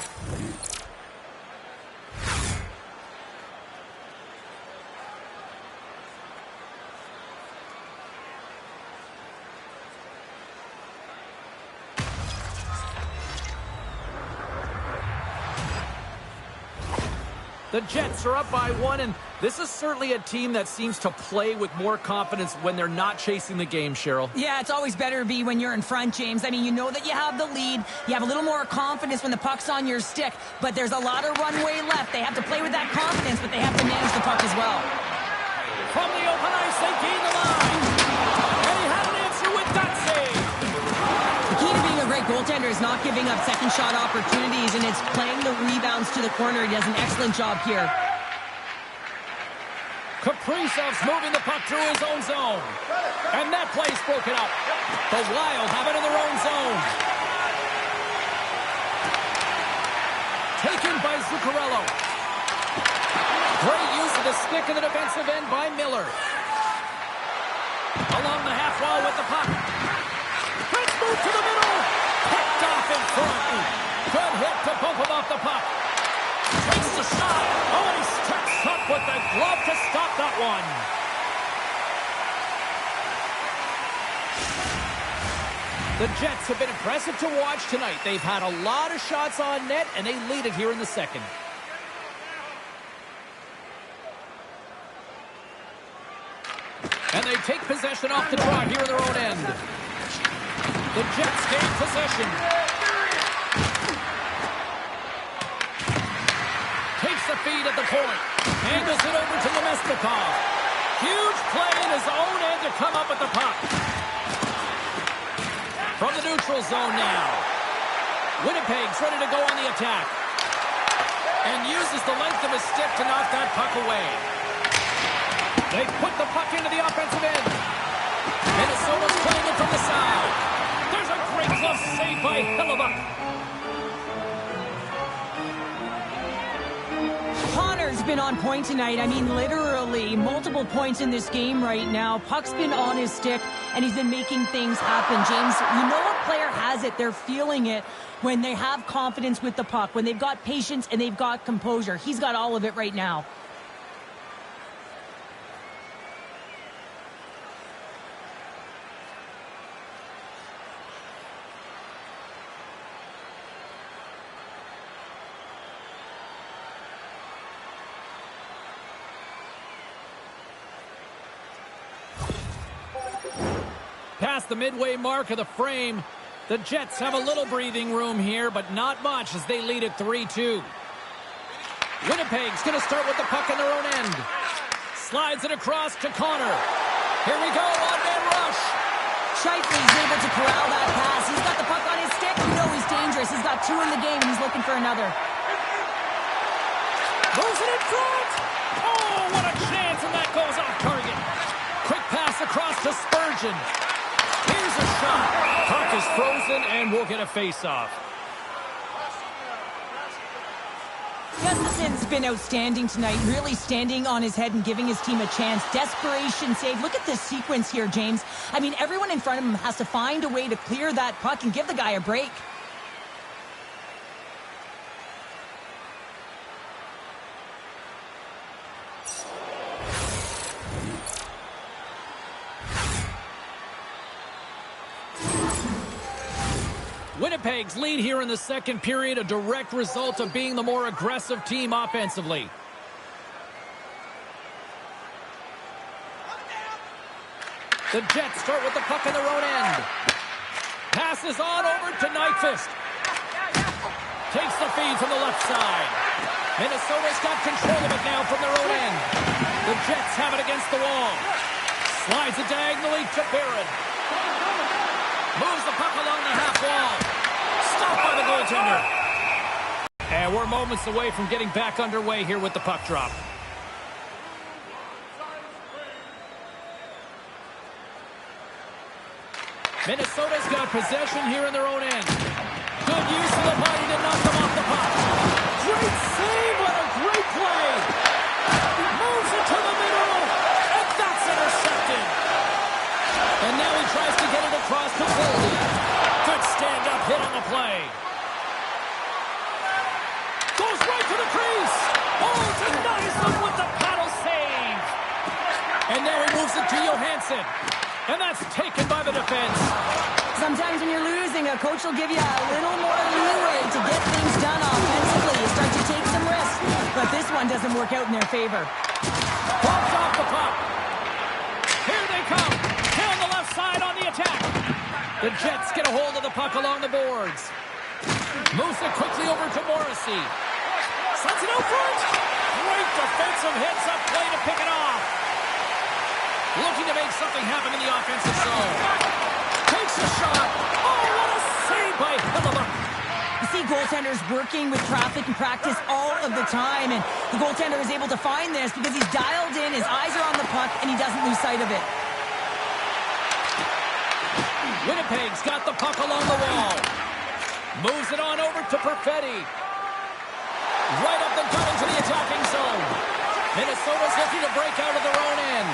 The Jets are up by one, and this is certainly a team that seems to play with more confidence when they're not chasing the game, Cheryl. Yeah, it's always better to be when you're in front, James. I mean, you know that you have the lead. You have a little more confidence when the puck's on your stick, but there's a lot of runway left. They have to play with that confidence, but they have to manage the puck as well. From the open ice, they gain the line. And he had an answer with that save. The key to being a great goaltender is not giving up second shot opportunities, and it's playing the rebounds to the corner. He does an excellent job here. Kaprizov's moving the puck through his own zone. And that play's broken up. The Wild have it in their own zone. Taken by Zuccarello. Great use of the stick in the defensive end by Miller. Along the half wall with the puck. Let's move to the middle. Picked off in front. Good hit to bump him off the puck. Takes the shot. Oh, and he struck with the glove to stop that one. The Jets have been impressive to watch tonight. They've had a lot of shots on net, and they lead it here in the second. And they take possession off the draw here in their own end. The Jets gain possession. Takes the feed at the point. Angles it over to Nemestikov. Huge play in his own end to come up with the puck. From the neutral zone now. Winnipeg's ready to go on the attack. And uses the length of his stick to knock that puck away. They put the puck into the offensive end. Minnesota's playing it from the side. There's a great glove save by Hellebuyck. Connor's been on point tonight. I mean, literally multiple points in this game right now. Puck's been on his stick, and he's been making things happen. James, you know a player has it. They're feeling it when they have confidence with the puck, when they've got patience and they've got composure. He's got all of it right now. Past the midway mark of the frame, the Jets have a little breathing room here, but not much as they lead it 3-2. Winnipeg's going to start with the puck in their own end. Slides it across to Connor. Here we go, one-man rush. Scheifele's able to corral that pass. He's got the puck on his stick. You know he's dangerous. He's got two in the game, and he's looking for another. Moves it in front. Oh, what a chance, and that goes off target. Quick pass across to Spurgeon. Here's a shot. Puck is frozen, and we'll get a face-off. Gustafson's been outstanding tonight, really standing on his head and giving his team a chance. Desperation save. Look at this sequence here, James. I mean, everyone in front of him has to find a way to clear that puck and give the guy a break. Winnipeg's lead here in the second period, a direct result of being the more aggressive team offensively. The Jets start with the puck in their own end. Passes on over to Nyquist. Takes the feed from the left side. Minnesota's got control of it now from their own end. The Jets have it against the wall. Slides it diagonally to Barron. Moves the puck along the half wall. Stopped by the goaltender. And we're moments away from getting back underway here with the puck drop. Minnesota's got possession here in their own end. Good use of the body to knock them off the puck. Great save, what a great play. Moves it to the middle, and that's intercepted. And now he tries to get it across to Boldy. Good stand-up hit on the play. Goes right to the crease. Oh, denies them with the paddle save. And now he moves it to Johansson. And that's taken by the defense. Sometimes when you're losing, a coach will give you a little more leeway to get things done offensively. You start to take some risks, but this one doesn't work out in their favor. Pops off the puck. Here they come. Down the left side on the attack. The Jets get a hold of the puck along the boards. Moves it quickly over to Morrissey. Sends it out front. Great defensive hits up play to pick it off. Looking to make something happen in the offensive zone. Takes a shot. Oh, what a save by Hellebuyck. You see goaltenders working with traffic and practice all of the time, and the goaltender is able to find this because he's dialed in, his eyes are on the puck, and he doesn't lose sight of it. Winnipeg's got the puck along the wall. Moves it on over to Perfetti. Right up and coming to the attacking zone. Minnesota's looking to break out of their own end.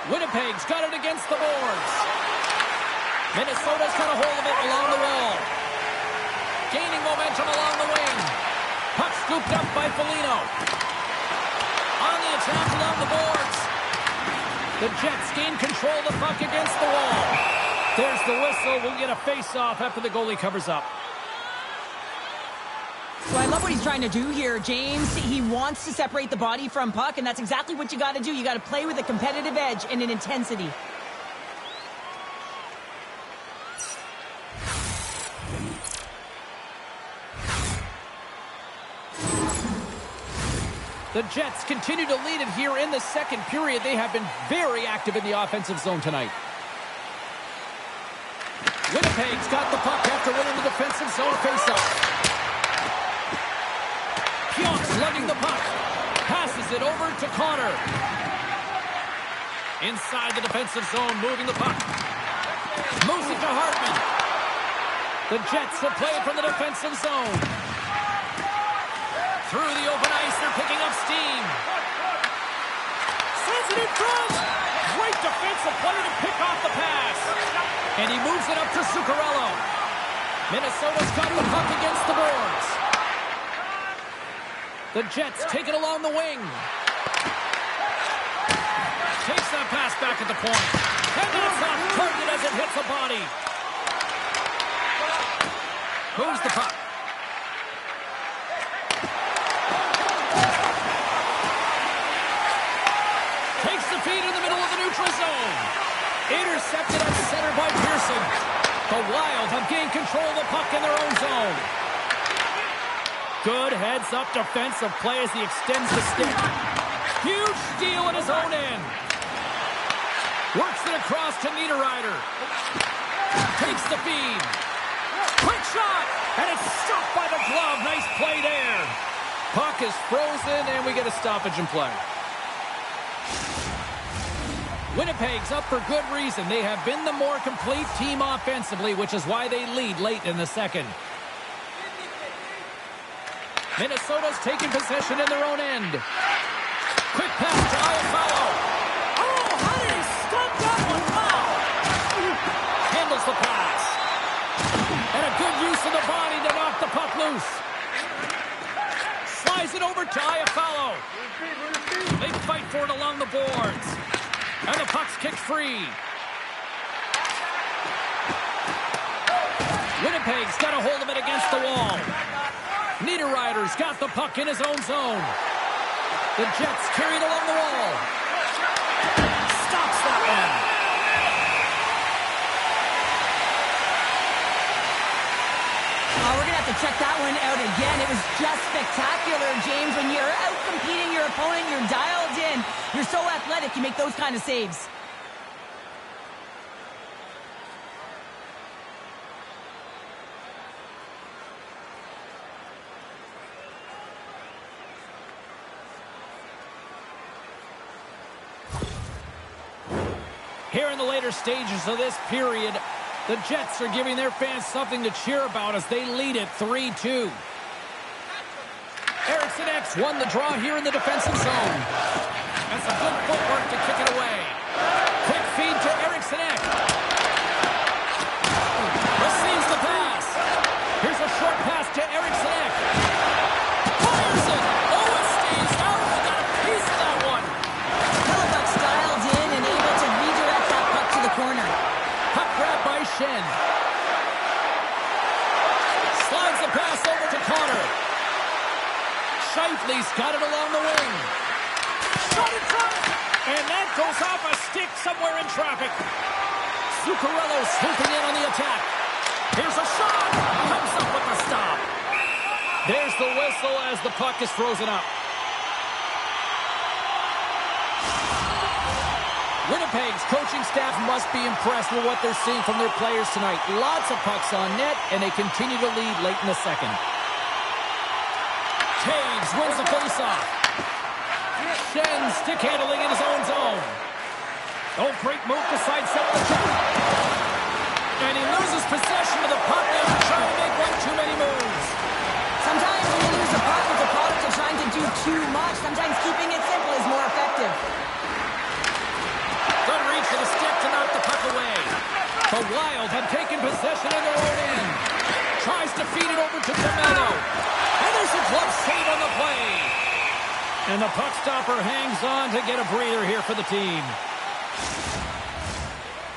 Winnipeg's got it against the boards. Minnesota's got a hold of it along the wall. Gaining momentum along the wing. Puck scooped up by Foligno. On the attack along the boards. The Jets gain control of the puck against the wall. There's the whistle. We'll get a face-off after the goalie covers up. So I love what he's trying to do here, James. He wants to separate the body from puck, and that's exactly what you got to do. You got to play with a competitive edge and an intensity. The Jets continue to lead it here in the second period. They have been very active in the offensive zone tonight. Winnipeg's got the puck after winning the defensive zone faceoff. Pionk lugging the puck. Passes it over to Connor. Inside the defensive zone, moving the puck. Moves it to Hartman. The Jets will play it from the defensive zone. Through the open ice, they're picking up steam. Sends it in front. Great defensive play to pick off the pass. And he moves it up to Zuccarello. Minnesota's got the puck against the boards. The Jets take it along the wing. Takes that pass back at the point. And that's off target as it hits a body. Moves the puck. Takes the feed in the middle of the neutral zone. Intercepted at center by Pearson. The Wild have gained control of the puck in their own zone. Good heads-up defensive play as he extends the stick. Huge steal at his own end. Works it across to Niederreiter. Takes the feed. Quick shot! And it's stopped by the glove. Nice play there. Puck is frozen, and we get a stoppage in play. Winnipeg's up for good reason. They have been the more complete team offensively, which is why they lead late in the second. Minnesota's taking possession in their own end. Quick pass to Iafallo. Oh, how did he stop that one? Wow! Handles the pass. And a good use of the body to knock the puck loose. Slides it over to Iafallo. They fight for it along the boards. And the puck's kicked free. Winnipeg's got a hold of it against the wall. Niederreiter's got the puck in his own zone. The Jets carry it along the wall. Stops that one. Oh, we're going to have to check that one out again. It was just spectacular, James. When you're out competing your opponent, you're dialed in. You're so athletic, you make those kind of saves. Here in the later stages of this period, the Jets are giving their fans something to cheer about as they lead it 3-2. Eriksson Ek won the draw here in the defensive zone. And some good footwork to kick it away. Quick feed to Eriksson Ek. Receives the pass. Here's a short pass to Eriksson Ek. Fires it. Oh, it stays out. We got a piece of that one. Hellebuyck's dialed in and able to redirect that puck to the corner. Puck grab by Schenn. Slides the pass over to Connor. Scheifele's got it along the wing. Shot in front. And that goes off a stick somewhere in traffic. Zuccarello swooping in on the attack. Here's a shot. Comes up with the stop. There's the whistle as the puck is frozen up. Winnipeg's coaching staff must be impressed with what they're seeing from their players tonight. Lots of pucks on net, and they continue to lead late in the second. Taves wins the faceoff. Schenn stick handling in his own zone. Oh, great move to sidestep the check. And he loses possession of the puck after trying to make one too many moves. Sometimes when you lose a puck, it's a product of trying to do too much. Sometimes keeping it simple is more effective. Good reach for the stick to knock the puck away. The Wild have taken possession in their own end. Tries to feed it over to Carmelo. And there's a glove save on the play. And the puck stopper hangs on to get a breather here for the team.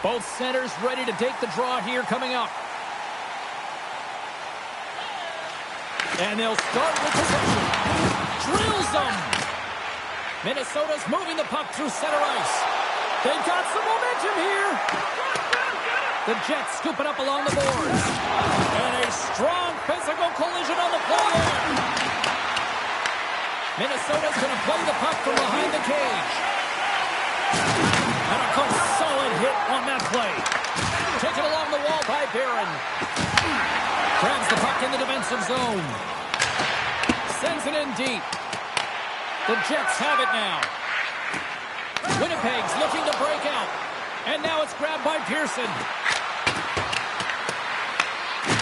Both centers ready to take the draw here coming up. And they'll start with possession. Drills them. Minnesota's moving the puck through center ice. They've got some momentum here. The Jets scoop it up along the boards. And a strong physical collision on the play there. Minnesota's going to play the puck from behind the cage. And a good solid hit on that play. Taken along the wall by Barron. Grabs the puck in the defensive zone. Sends it in deep. The Jets have it now. Winnipeg's looking to break out. And now it's grabbed by Pearson.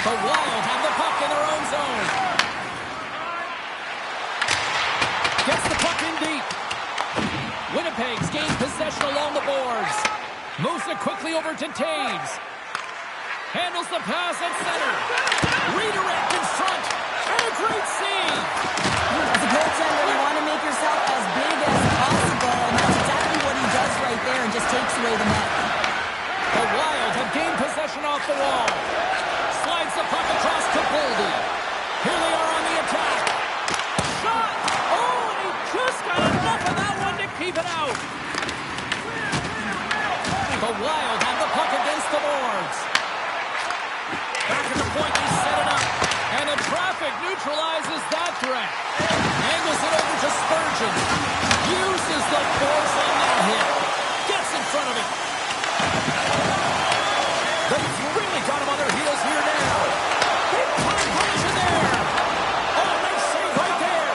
The Wild have the puck in their own zone. Gets the puck in deep. Winnipeg's gained possession along the boards. Moves it quickly over to Taves. Handles the pass at center. Redirect in front. And a great save. As a goaltender, you want to make yourself as big as possible, and that's exactly what he does right there and just takes away the net. The Wild have gained possession off the wall. Slides the puck across to Boldy. Here they are on the attack. Shot! Oh, and he just got enough of that one to keep it out. The Wild have the puck against the boards. Back at the point, they set it up. And the traffic neutralizes that threat. Angles it over to Spurgeon. Uses the force on that hit. Gets in front of it. They've really got him on their heels here now. Big time collision there. Oh, nice save right there.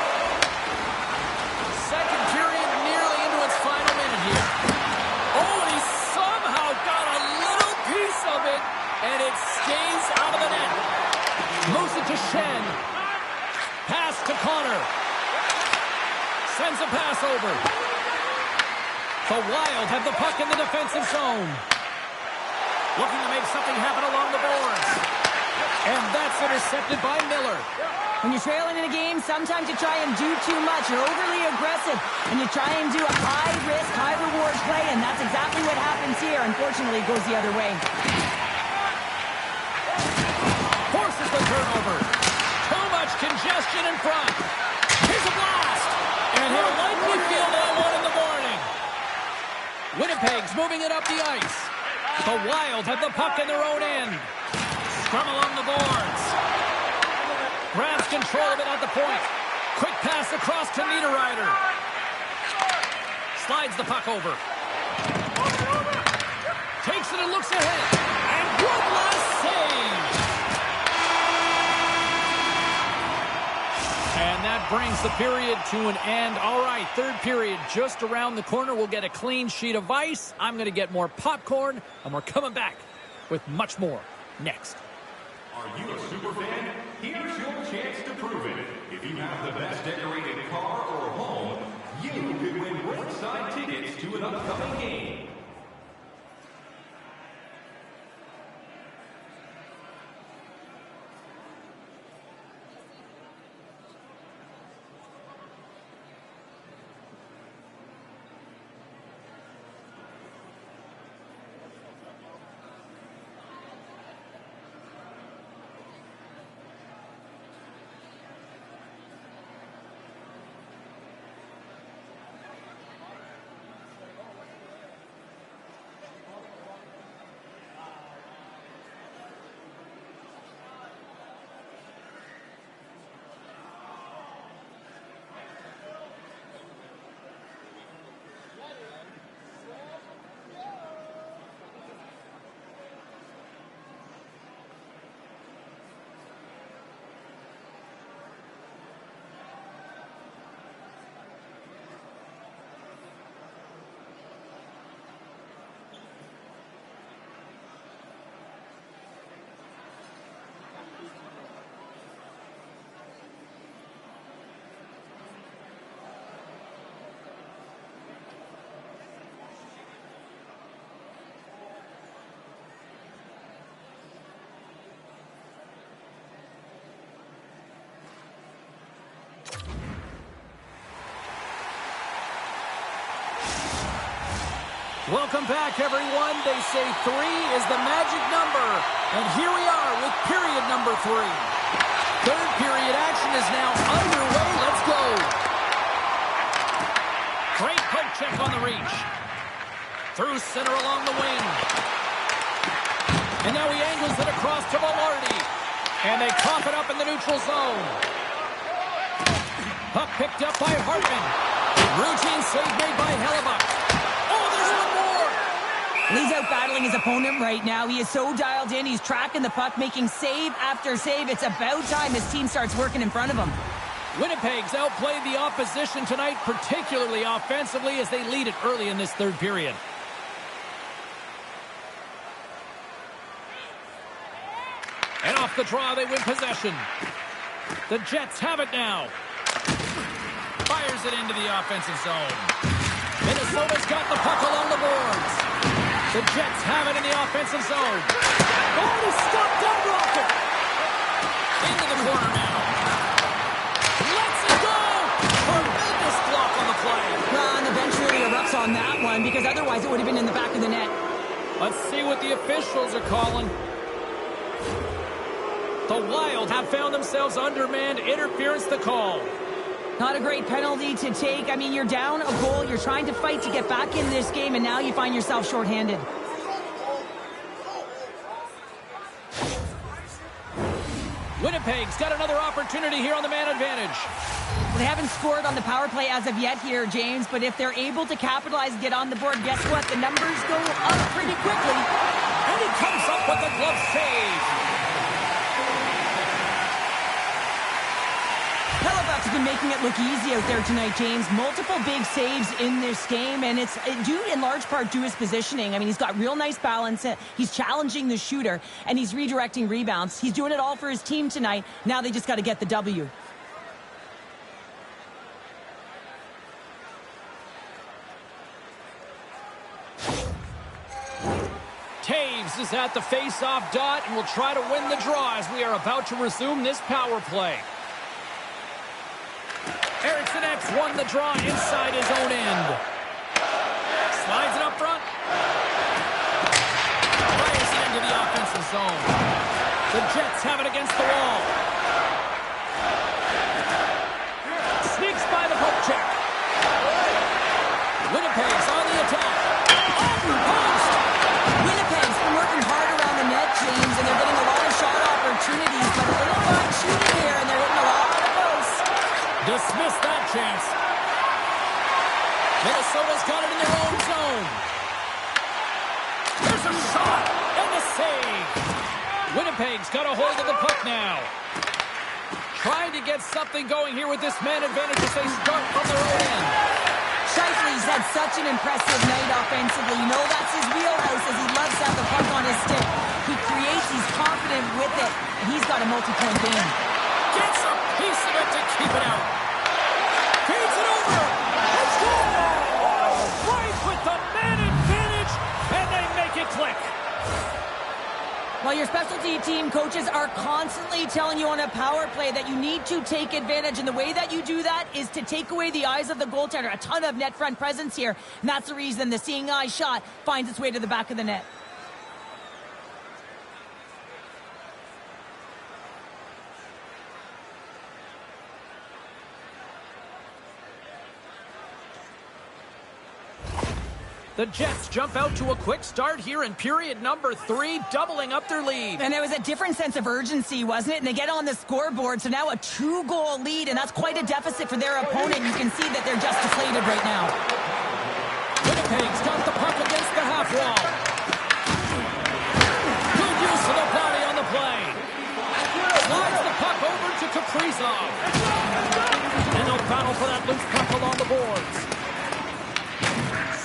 Second period nearly into its final minute here. Oh, and he somehow got a little piece of it, and it stays out of the net. Moves it to Shen. Pass to Connor. Sends a pass over. The Wild have the puck in the defensive zone. Looking to make something happen along the boards. And that's intercepted by Miller. When you're trailing in a game, sometimes you try and do too much. You're overly aggressive, and you try and do a high-risk, high-reward play, and that's exactly what happens here. Unfortunately, it goes the other way. Forces the turnover. Too much congestion in front. Here's a blast. And he'll likely feel that one in the morning. Winnipeg's moving it up the ice. The Wild have the puck in their own end. Scrum along the boards. Grabs control of it at the point. Quick pass across to Niederreiter. Slides the puck over. Takes it and looks ahead. And one last save. And that brings the period to an end. All right, third period just around the corner. We'll get a clean sheet of ice. I'm going to get more popcorn, and we're coming back with much more next. Are you a super fan? Here's your chance to prove it. If you have the best decorated car or home, you could win ringside tickets to an upcoming game. Welcome back, everyone. They say 3 is the magic number. And here we are with period number 3. Third period action is now underway. Let's go. Great poke check on the reach. Through center along the wing. And now he angles it across to Velarde. And they cough it up in the neutral zone. Puck picked up by Hartman. Routine save made by Hellebuyck. Oh, there's one more! He's out battling his opponent right now. He is so dialed in. He's tracking the puck, making save after save. It's about time his team starts working in front of him. Winnipeg's outplayed the opposition tonight, particularly offensively, as they lead it early in this third period. And off the draw, they win possession. The Jets have it now. Fires it into the offensive zone. Minnesota's got the puck along the boards. The Jets have it in the offensive zone. Oh, he stopped that rocket. Into the corner now. Let's it go. Tremendous block on the play. Well, and the bench really erupts on that one because otherwise it would have been in the back of the net. Let's see what the officials are calling. The Wild have found themselves undermanned. Interference the call. Not a great penalty to take. I mean, you're down a goal. You're trying to fight to get back in this game, and now you find yourself shorthanded. Winnipeg's got another opportunity here on the man advantage. They haven't scored on the power play as of yet here, James, but if they're able to capitalize and get on the board, guess what? The numbers go up pretty quickly. And he comes up with a glove save. Hellebuyck's been making it look easy out there tonight, James. Multiple big saves in this game, and it's due in large part to his positioning. I mean, he's got real nice balance. He's challenging the shooter, and he's redirecting rebounds. He's doing it all for his team tonight. Now they just got to get the W. Taves is at the face-off dot and will try to win the draw as we are about to resume this power play. Eriksson Ek won the draw inside his own end. Slides it up front. Fires it into the offensive zone. The Jets have it against the wall. Sneaks by the poke check. Winnipeg's on the attack. Open post. Winnipeg's been working hard around the net, James, and they're getting a lot of shot opportunities, but a little fine shooting here, and they're hitting a lot of posts. Dismiss that chance. Minnesota's got it in their own zone. There's a shot and a save. Winnipeg's got a hold of the puck now. Trying to get something going here with this man advantage as they start from their own end. Scheifele's had such an impressive night offensively. You know that's his wheelhouse as he loves to have the puck on his stick. He creates, he's confident with it, and he's got a multi-point game. Gets a piece of it to keep it out. Feeds it over. Let's go! Right with the man advantage, and they make it click. Well, your specialty team coaches are constantly telling you on a power play that you need to take advantage, and the way that you do that is to take away the eyes of the goaltender. A ton of net front presence here, and that's the reason the seeing eye shot finds its way to the back of the net. The Jets jump out to a quick start here in period number 3, doubling up their lead. And there was a different sense of urgency, wasn't it? And they get on the scoreboard, so now a 2-goal lead, and that's quite a deficit for their opponent. You can see that they're just deflated right now. Winnipeg's got the puck against the half wall. Good use of the body on the play. Slides the puck over to Kaprizov. And they'll battle for that loose puck along the boards.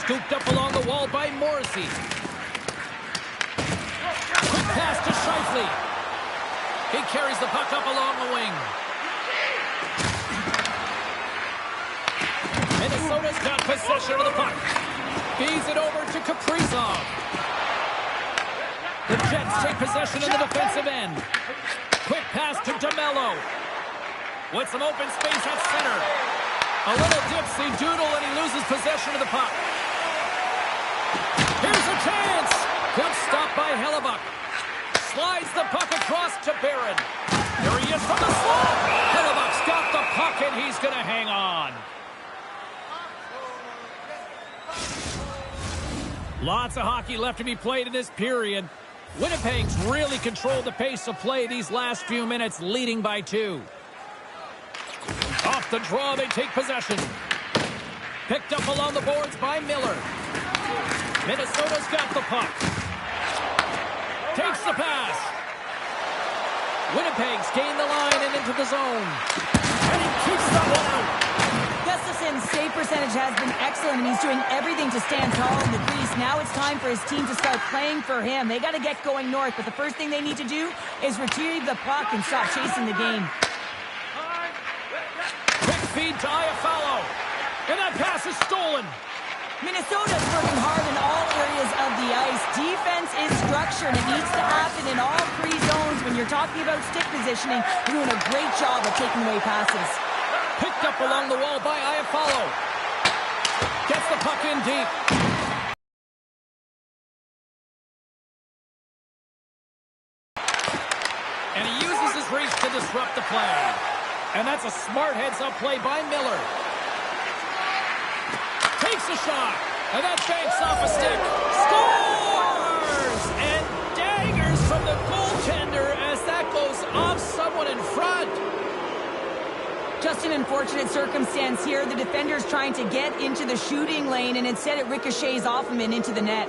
Scooped up along the wall by Morrissey. Quick pass to Scheifele. He carries the puck up along the wing. Minnesota's got possession of the puck. Feeds it over to Kaprizov. The Jets take possession in the defensive end. Quick pass to DeMello. With some open space at center. A little dipsy doodle and he loses possession of the puck. by Hellebuck. Slides the puck across to Barron. There he is from the slot. Hellebuck's got the puck, and he's going to hang on. Lots of hockey left to be played in this period. Winnipeg's really controlled the pace of play these last few minutes, leading by 2. Off the draw, they take possession. Picked up along the boards by Miller. Minnesota's got the puck. Takes the pass. Winnipeg's gained the line and into the zone. And he keeps that one out. Gustafson's save percentage has been excellent, and he's doing everything to stand tall in the crease. Now it's time for his team to start playing for him. They got to get going north, but the first thing they need to do is retrieve the puck and stop chasing the game. Quick feed to Iafallo. And that pass is stolen. Minnesota's working hard in all areas of the ice. Defense is structured. It needs to happen in all 3 zones. When you're talking about stick positioning, you're doing a great job of taking away passes. Picked up along the wall by Iafallo. Gets the puck in deep. And he uses his reach to disrupt the play. And that's a smart heads-up play by Miller. Takes a shot. And that banks off a stick. Scores! And daggers from the goaltender as that goes off someone in front. Just an unfortunate circumstance here. The defender's trying to get into the shooting lane, and instead it ricochets off him and into the net.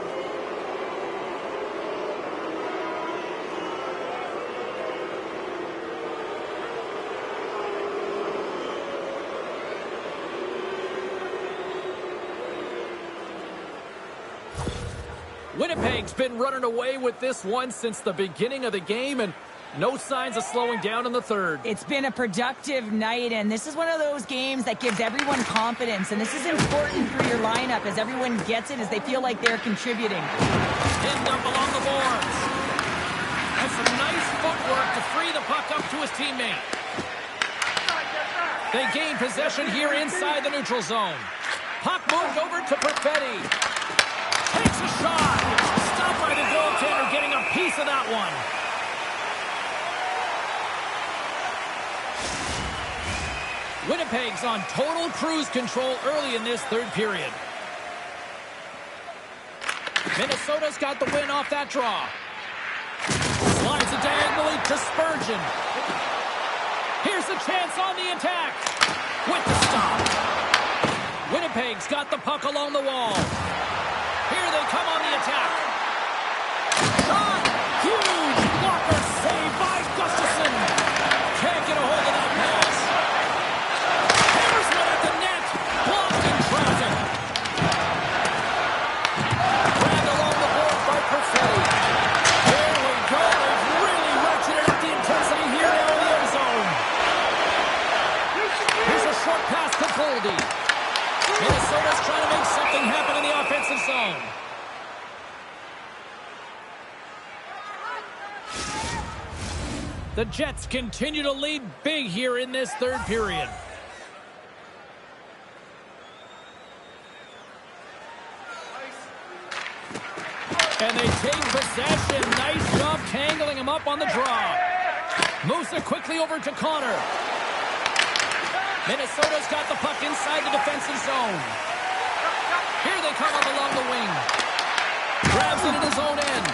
Winnipeg's been running away with this one since the beginning of the game, and no signs of slowing down in the third. It's been a productive night, and this is one of those games that gives everyone confidence, and this is important for your lineup as everyone gets it, as they feel like they're contributing. Pinned up along the boards. And some nice footwork to free the puck up to his teammate. They gain possession here inside the neutral zone. Puck moved over to Perfetti. Takes a shot. Stopped by the goaltender, getting a piece of that one. Winnipeg's on total cruise control early in this third period. Minnesota's got the win off that draw. Slides it diagonally to Spurgeon. Here's a chance on the attack. With the stop. Winnipeg's got the puck along the wall. Here they come on the attack. Shot! Huge blocker save by Gustafson. Can't get a hold of that pass. Here's one at the net. Blocked in traffic. Grabbed along the board by Perfetti. There we go. They've really ratcheted up the intensity here now in the end zone. Here's a short pass to Goldie. Minnesota's trying to make something happen in the offensive zone. The Jets continue to lead big here in this third period. And they take possession. Nice job tangling him up on the draw. Moves it quickly over to Connor. Minnesota's got the puck inside the defensive zone. Here they come up along the wing. Grabs it in his own end.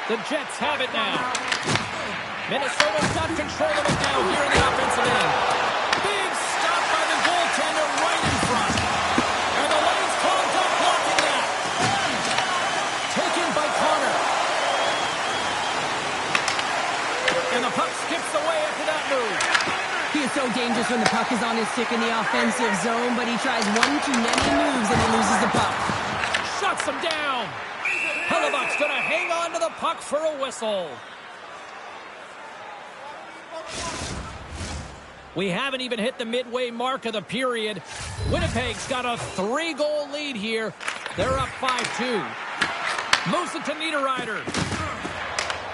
The Jets have it now. Minnesota's got control of it now here in the offensive end. Big stop by the goaltender right in front. And the lane's clogged up, blocking that. Taken by Connor. And the puck skips away after that move. He is so dangerous when the puck is on his stick in the offensive zone, but he tries one too many moves and he loses the puck. Shuts him down. Hellebuck's going to hang on to the puck for a whistle. We haven't even hit the midway mark of the period. Winnipeg's got a 3-goal lead here. They're up 5-2. Moves it to Niederreiter.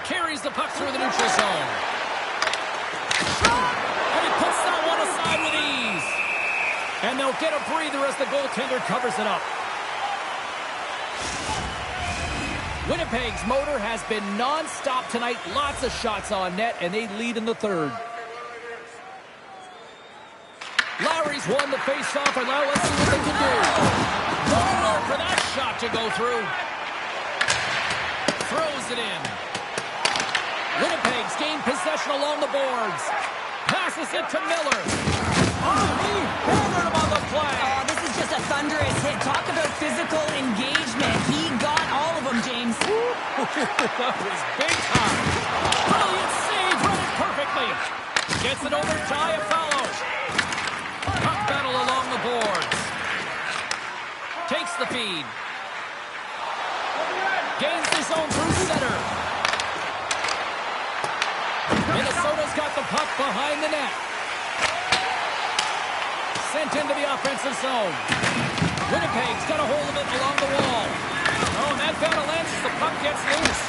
Carries the puck through the neutral zone. And he puts that one aside with ease. And they'll get a breather as the goaltender covers it up. Winnipeg's motor has been non-stop tonight. Lots of shots on net, and they lead in the third. Lowry's won the face-off, and now let's see what they can do. Nowhere for that shot to go through. Throws it in. Winnipeg's gained possession along the boards. Passes it to Miller. Oh, he hammered him on the play. Oh, this is just a thunderous hit. Talk about physical engagement. He got all of them, James. That was big time. Brilliant save, read it perfectly. Gets it over to Iafallo. Puck battle along the boards. Takes the feed. Gains his own through center. Minnesota's got the puck behind the net. Sent into the offensive zone. Winnipeg's got a hold of it along the wall. Oh, and that avalanche, the puck gets loose.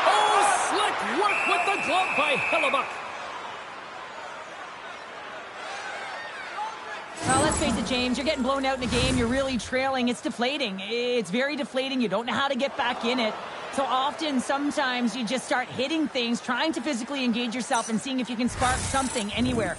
Oh, slick work with the glove by Hellebuyck. Well, let's face it, James, you're getting blown out in a game. You're really trailing. It's deflating. It's very deflating. You don't know how to get back in it. So often, sometimes you just start hitting things, trying to physically engage yourself and seeing if you can spark something anywhere.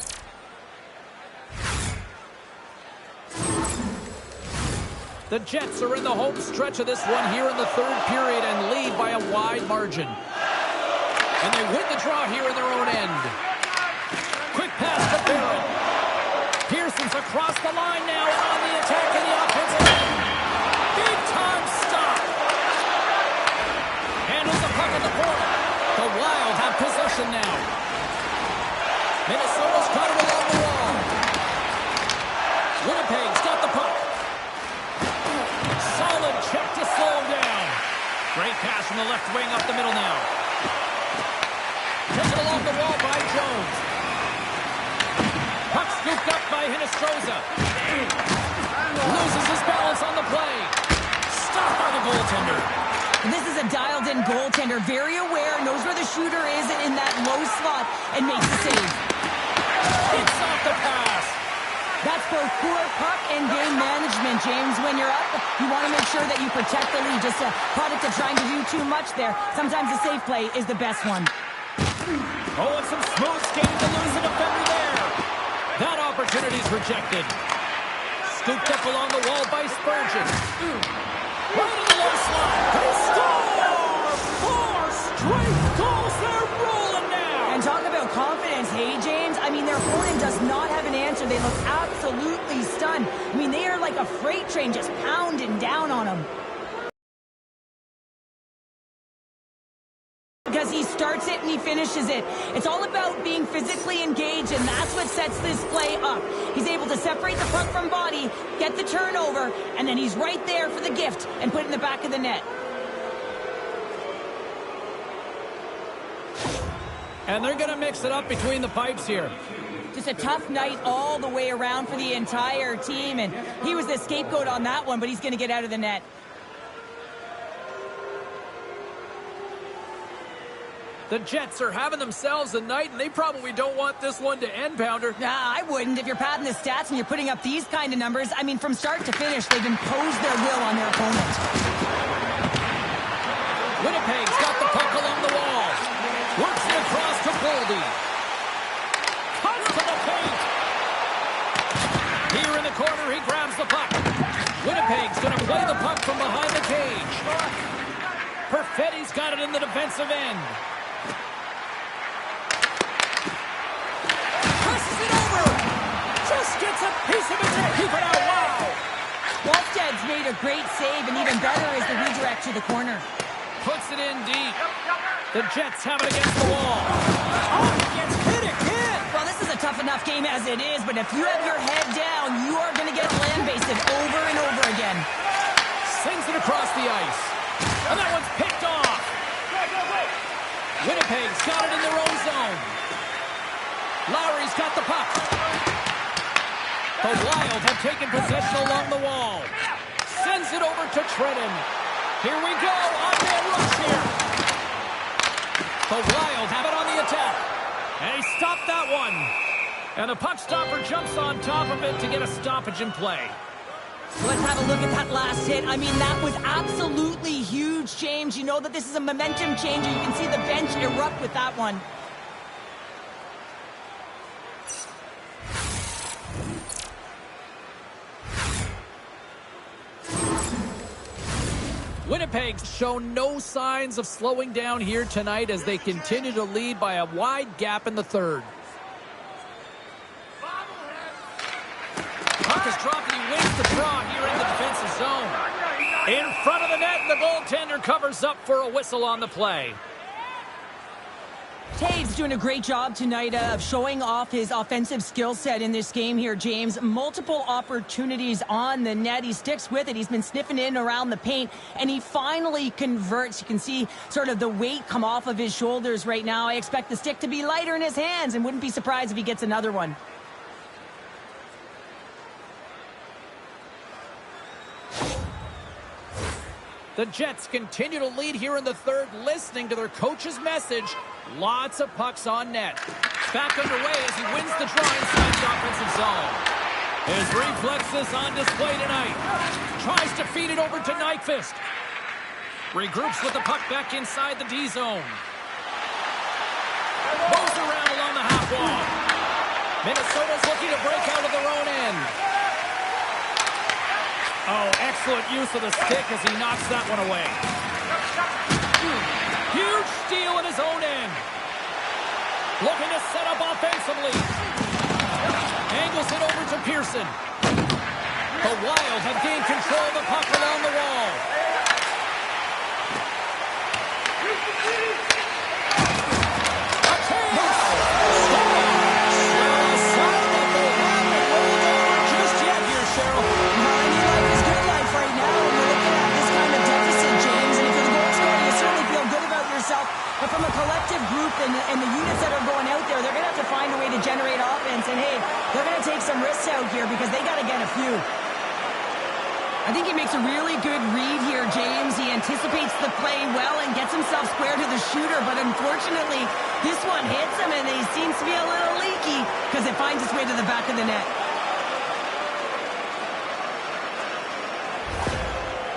The Jets are in the home stretch of this one here in the third period and lead by a wide margin. And they win the draw here in their own end. Quick pass to Barron. Pearson's across the line now and on the attack in the offensive end. Big time stop. Handles the puck in the corner. The Wild have possession now. Minnesota's got it along the wall. Winnipeg's got the puck. Solid check to slow him down. Great pass from the left wing up the middle now. Taken along the wall by Jones. Puck scooped up by Hinostroza. Loses his balance on the play. Stopped by the goaltender. This is a dialed-in goaltender. Very aware, knows where the shooter is in that low slot, and makes the save. It's off the pass. That's both poor puck and game management, James. When you're up, you want to make sure that you protect the lead. Just a product of trying to do too much there. Sometimes a safe play is the best one. Oh, and some smooth skating to lose a defender there. That opportunity's rejected. Scooped up along the wall by Spurgeon. Right in the low slot. They score! 4 straight goals. They're rolling now. And talk about confidence, hey, James? I mean, their opponent does not have an answer. They look absolutely stunned. I mean, they are like a freight train just pounding down on them. Because he starts it and he finishes it. It's all about being physically engaged, and that's what sets this play up. He's able to separate the puck from body, get the turnover, and then he's right there for the gift and put it in the back of the net. And they're going to mix it up between the pipes here. Just a tough night all the way around for the entire team, and he was the scapegoat on that one, but he's going to get out of the net. The Jets are having themselves a night, and they probably don't want this one to end, Pounder. Nah, I wouldn't. If you're padding the stats and you're putting up these kind of numbers, I mean, from start to finish, they've imposed their will on their opponent. Winnipeg's got the puck along the wall. Works it across to Boldy. Cuts to the paint. Here in the corner, he grabs the puck. Winnipeg's going to play the puck from behind the cage. Perfetti's got it in the defensive end. Just gets a piece of it to keep it out. Wow! Wallsted's made a great save, and even better is the redirect to the corner. Puts it in deep. The Jets have it against the wall. Oh, he gets hit again! Well, this is a tough enough game as it is, but if you have your head down, you are going to get land-basted over and over again. Sends it across the ice. And that one's picked off. Winnipeg's got it in their own zone. Lowry's got the puck. The Wild have taken possession along the wall. Sends it over to Trenton. Here we go. On-man rush here. The Wild have it on the attack. And he stopped that one. And the puck stopper jumps on top of it to get a stoppage in play. Let's have a look at that last hit. I mean, that was absolutely huge, James. You know that this is a momentum changer. You can see the bench erupt with that one. Winnipeg's shown no signs of slowing down here tonight as they continue to lead by a wide gap in the third. Puck is dropped and he wins the draw here in the defensive zone. In front of the net, and the goaltender covers up for a whistle on the play. Taves doing a great job tonight of showing off his offensive skill set in this game here, James. Multiple opportunities on the net. He sticks with it. He's been sniffing in around the paint, and he finally converts. You can see sort of the weight come off of his shoulders right now. I expect the stick to be lighter in his hands, and wouldn't be surprised if he gets another one. The Jets continue to lead here in the third, listening to their coach's message. Lots of pucks on net. Back underway as he wins the draw inside the offensive zone. His reflexes on display tonight. Tries to feed it over to Nyquist. Regroups with the puck back inside the D zone. Moves around along the half wall. Minnesota's looking to break out of their own end. Oh, excellent use of the stick as he knocks that one away. Huge steal in his own end. Looking to set up offensively. Angles it over to Pearson. The Wild have gained control of the puck along the wall. A chance! Just yet here, Cheryl. Life is good life right now, and we're looking at this kind of deficit, James. And if you're the goal scorer, you certainly feel good about yourself. But from a collective group and the units that are going out there, they're going to have to find a way to generate offense. And, hey, they're going to take some risks out here because they got to get a few. I think he makes a really good read here, James. He anticipates the play well and gets himself square to the shooter. But unfortunately, this one hits him, and he seems to be a little leaky because it finds its way to the back of the net.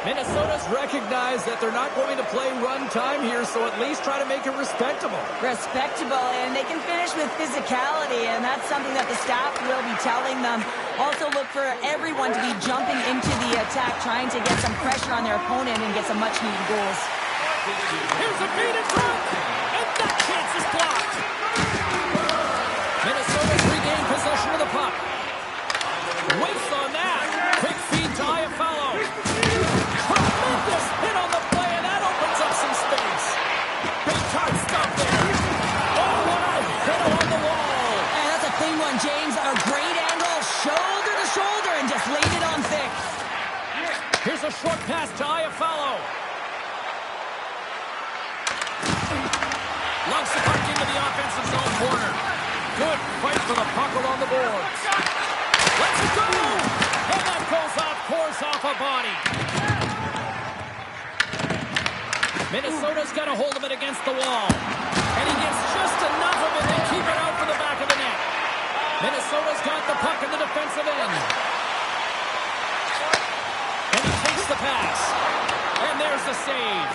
Minnesota's recognized that they're not going to play run time here, so at least try to make it respectable. Respectable, and they can finish with physicality, and that's something that the staff will be telling them. Also look for everyone to be jumping into the attack, trying to get some pressure on their opponent and get some much-needed goals. Here's a feed in front, and that chance is blocked. Minnesota's regained possession of the puck. Waits on that. Quick feed to Iafallo. Tremendous hit on the play, and that opens up some space. Big time stuff there. Oh, what a hit on the wall. And that's a clean one, James. A great angle, shoulder to shoulder, and just laid it on thick. Here's a short pass to Iafallo. Lungs the puck into the offensive zone corner. Good fight for the puck along the boards. Let's it go! And that goes off, pours off a body. Minnesota's got a hold of it against the wall. And he gets just enough of it to keep it out for the back of the net. Minnesota's got the puck in the defensive end. And he takes the pass. And there's the save.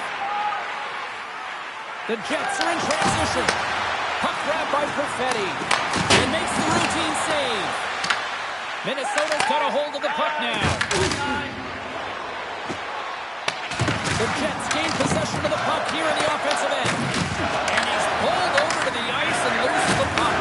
The Jets are in transition. Puck grabbed by Perfetti. And makes the routine save. Minnesota's got a hold of the puck now. The Jets gain possession of the puck here in the offensive end. And he's pulled over to the ice and loses the puck.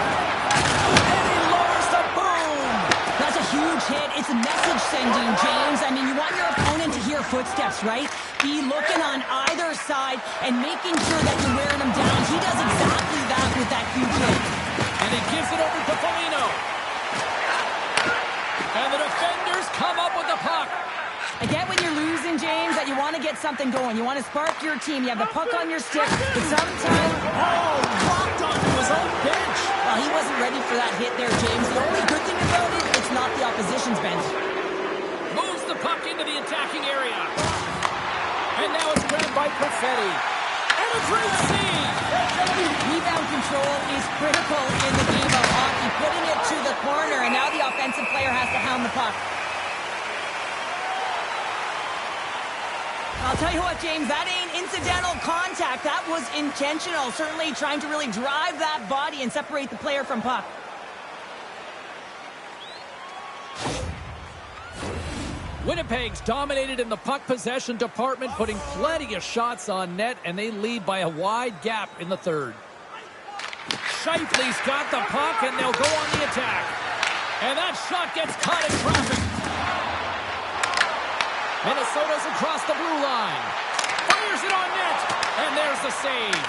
And he lowers the boom. That's a huge hit. It's a message sending, James. I mean, you want your opponent to hear footsteps, right? Be looking on either side and making sure that you're wearing them down. He does exactly that with that huge hit. And he gives it over to Foligno. And the defenders come up with the puck. I get when you're losing, James, that you want to get something going. You want to spark your team. You have the puck on your stick, but sometimes... Oh, blocked onto his own bench. Well, he wasn't ready for that hit there, James. The only good thing about it, it's not the opposition's bench. Moves the puck into the attacking area. And now it's grabbed by Perfetti. And a great save. Rebound control is critical in the game of hockey. Putting it to the corner, and now the offensive player has to hound the puck. I'll tell you what, James, that ain't incidental contact. That was intentional. Certainly trying to really drive that body and separate the player from puck. Winnipeg's dominated in the puck possession department, putting plenty of shots on net, and they lead by a wide gap in the third. Scheifele's got the puck, and they'll go on the attack. And that shot gets caught in traffic. Minnesota's across the blue line. Fires it on net, and there's the save.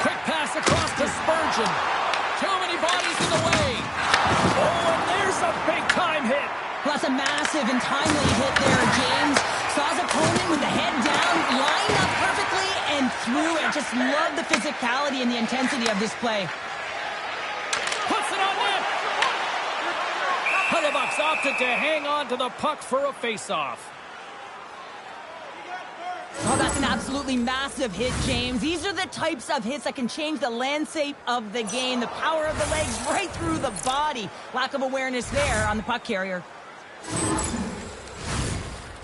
Quick pass across to Spurgeon. Too many bodies in the way. Oh, and there's a big-time hit. Plus a massive and timely hit there, James. Saw his opponent with the head down, lined up perfectly, and threw it. Just love the physicality and the intensity of this play. Puts it on net. Hellebuyck's opted to hang on to the puck for a face-off. Oh, that's an absolutely massive hit, James. These are the types of hits that can change the landscape of the game. The power of the legs right through the body. Lack of awareness there on the puck carrier.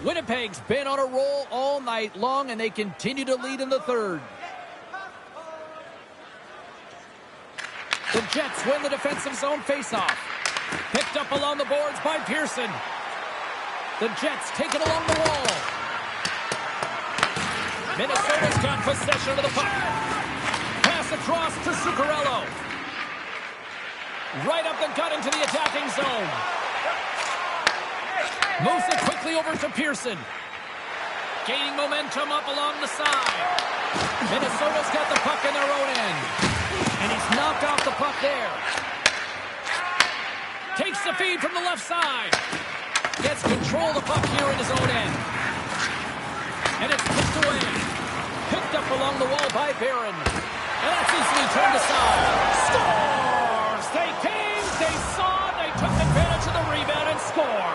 Winnipeg's been on a roll all night long, and they continue to lead in the third. The Jets win the defensive zone faceoff. Picked up along the boards by Pearson. The Jets take it along the wall. Minnesota's got possession of the puck. Pass across to Zuccarello. Right up the gut into the attacking zone. Moves it quickly over to Pearson. Gaining momentum up along the side. Minnesota's got the puck in their own end. And he's knocked off the puck there. Takes the feed from the left side. Gets control of the puck here in his own end. And it's kicked away. Picked up along the wall by Barron. And that's easily turned aside. Scores! They came, they saw, they took advantage of the rebound and score.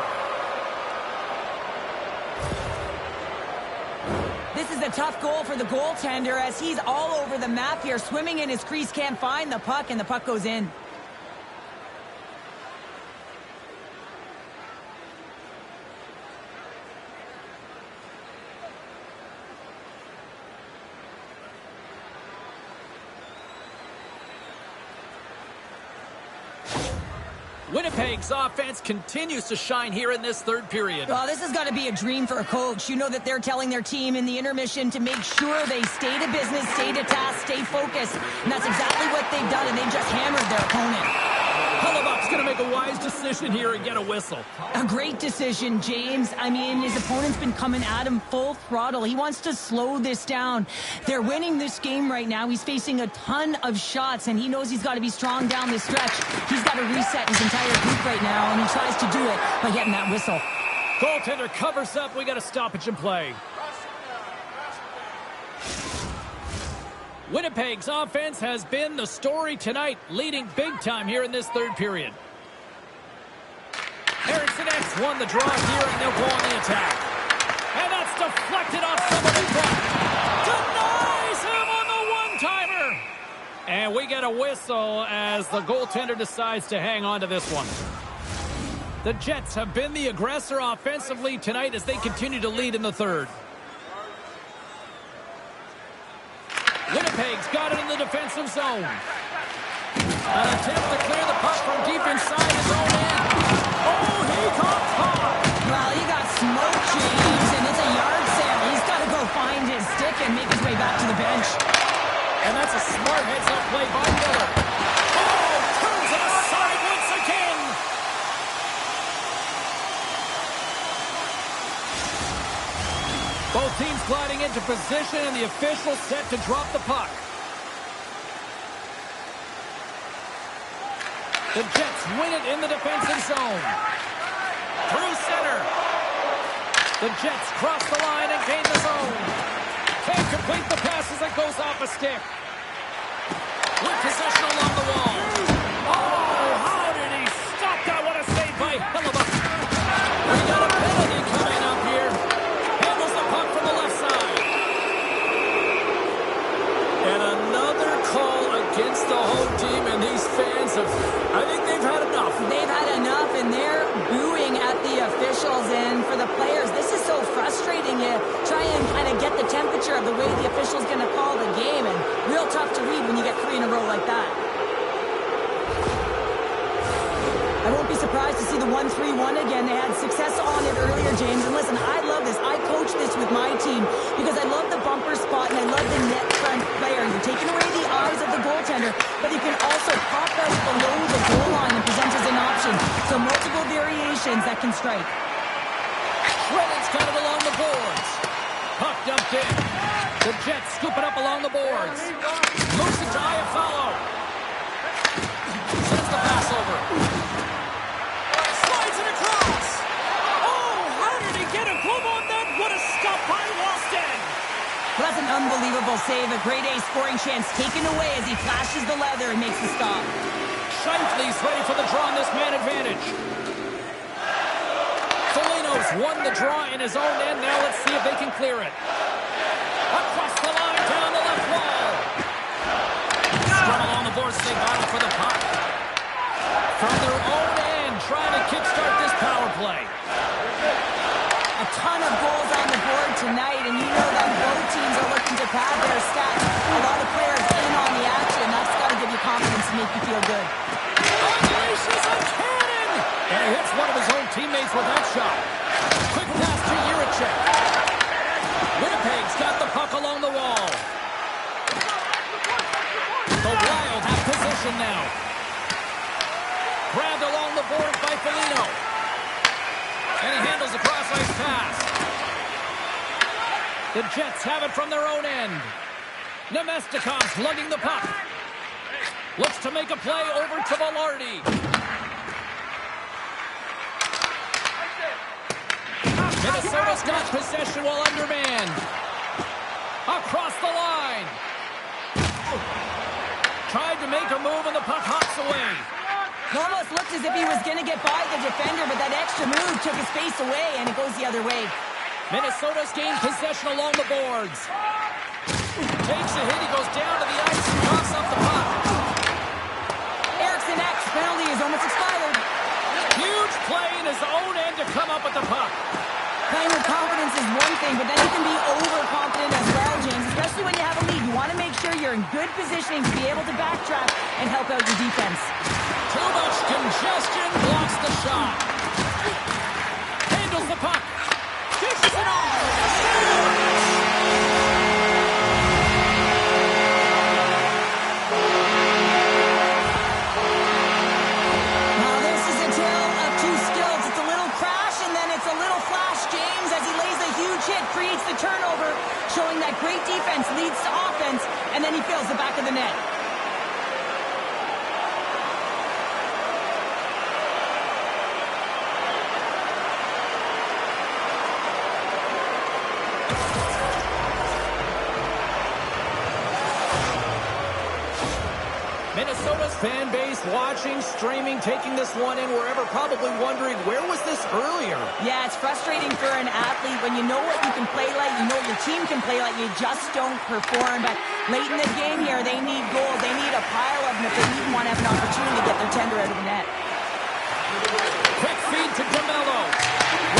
This is a tough goal for the goaltender as he's all over the map here. Swimming in his crease, can't find the puck, and the puck goes in. Winnipeg's offense continues to shine here in this third period. Well, this has got to be a dream for a coach. You know that they're telling their team in the intermission to make sure they stay to business, stay to task, stay focused. And that's exactly what they've done, and they've just hammered their opponent. Hellebuyck's going to make a wise decision here and get a whistle. A great decision, James. I mean, his opponent's been coming at him full throttle. He wants to slow this down. They're winning this game right now. He's facing a ton of shots, and he knows he's got to be strong down the stretch. He's got to reset his entire group right now, and he tries to do it by getting that whistle. Goaltender covers up. We got a stoppage in play. Winnipeg's offense has been the story tonight, leading big time here in this third period. Eriksson X won the draw here, and they'll go on the attack. And that's deflected off somebody's back. Denies him on the one-timer. And we get a whistle as the goaltender decides to hang on to this one. The Jets have been the aggressor offensively tonight as they continue to lead in the third. Winnipeg's got it in the defensive zone. An attempt to clear the puck from deep inside his own end. Oh, he got caught. Well, he got smoked, James, and it's a yard sale. He's got to go find his stick and make his way back to the bench. And that's a smart heads-up play by Miller. Oh, turns it aside once again. Both teams gliding into position, and the official set to drop the puck. The Jets win it in the defensive zone. Through center. The Jets cross the line and gain the zone. Can't complete the pass as it goes off a stick. With possession along the wall. Oh, how did he stop that? What a save by Hellebuyck. We got a penalty coming up here. Handles the puck from the left side. And another call against the home team, and these fans have, I think they've had enough. They've had enough, and they're booing at the officials. And for the players, this is so frustrating. frustrating. You try and kind of get the temperature of the way the official's going to call the game, and real tough to read when you get 3 in a row like that. I won't be surprised to see the 1-3-1 again. They had success on it earlier, James. And listen, I love this. I coach this with my team because I love the bumper spot and I love the net front player. You're taking away the eyes of the goaltender, but you can also pop out below the goal line and present as an option. So multiple variations that can strike. Shredden's got it along the boards. Puck dumped in. The Jets scoop it up along the boards. Moves it to Iafallo. Sends the pass over. Slides it across. Oh, how did he get a glove on that? What a stop by Waston. Well, that's an unbelievable save. A grade A scoring chance taken away as he flashes the leather and makes the stop. Scheifele's ready for the draw on this man advantage. Foligno's won the draw in his own end. Now let's see if they can clear it. Across the line, down the left wall. Scrum along the boards, they battle for the puck. From their own end, trying to kickstart this power play. A ton of goals on the board tonight, and you know that both teams are looking to pad their stats. A lot of players in on the action. That's got to give you confidence and make you feel good. Unleashes a cannon! And he hits one of his own teammates with that shot. Quick pass to Jiricek. Winnipeg's got the puck along the wall. The Wild have possession now. Grabbed along the boards by Foligno. And he handles a cross-ice pass. The Jets have it from their own end. Nemestikov's lugging the puck. Looks to make a play over to Velarde. Minnesota's got possession while undermanned. Across the line. Tried to make a move and the puck hops away. It almost looked as if he was going to get by the defender, but that extra move took his face away, and it goes the other way. Minnesota's gained possession along the boards. Takes a hit, he goes down to the ice and coughs up the puck. Eriksson Ek's penalty is almost expired. Huge play in his own end to come up with the puck. Playing with confidence is one thing, but then you can be overconfident as well, James, especially when you have a lead. You want to make sure you're in good positioning to be able to backtrack and help out your defense. Too much congestion, blocks the shot. Handles the puck. Dishes it off. Now this is a tale of two skills. It's a little crash and then it's a little flash, James, as he lays a huge hit, creates the turnover, showing that great defense leads to offense, and then he fills the back of the net. Minnesota's fan base watching, streaming, taking this one in wherever, probably wondering, where was this earlier? Yeah, it's frustrating for an athlete when you know what you can play like, you know what your team can play like, you just don't perform. But late in the game here, they need goals. They need a pile of them if they even want to have an opportunity to get their tender out of the net. Quick feed to DeMello.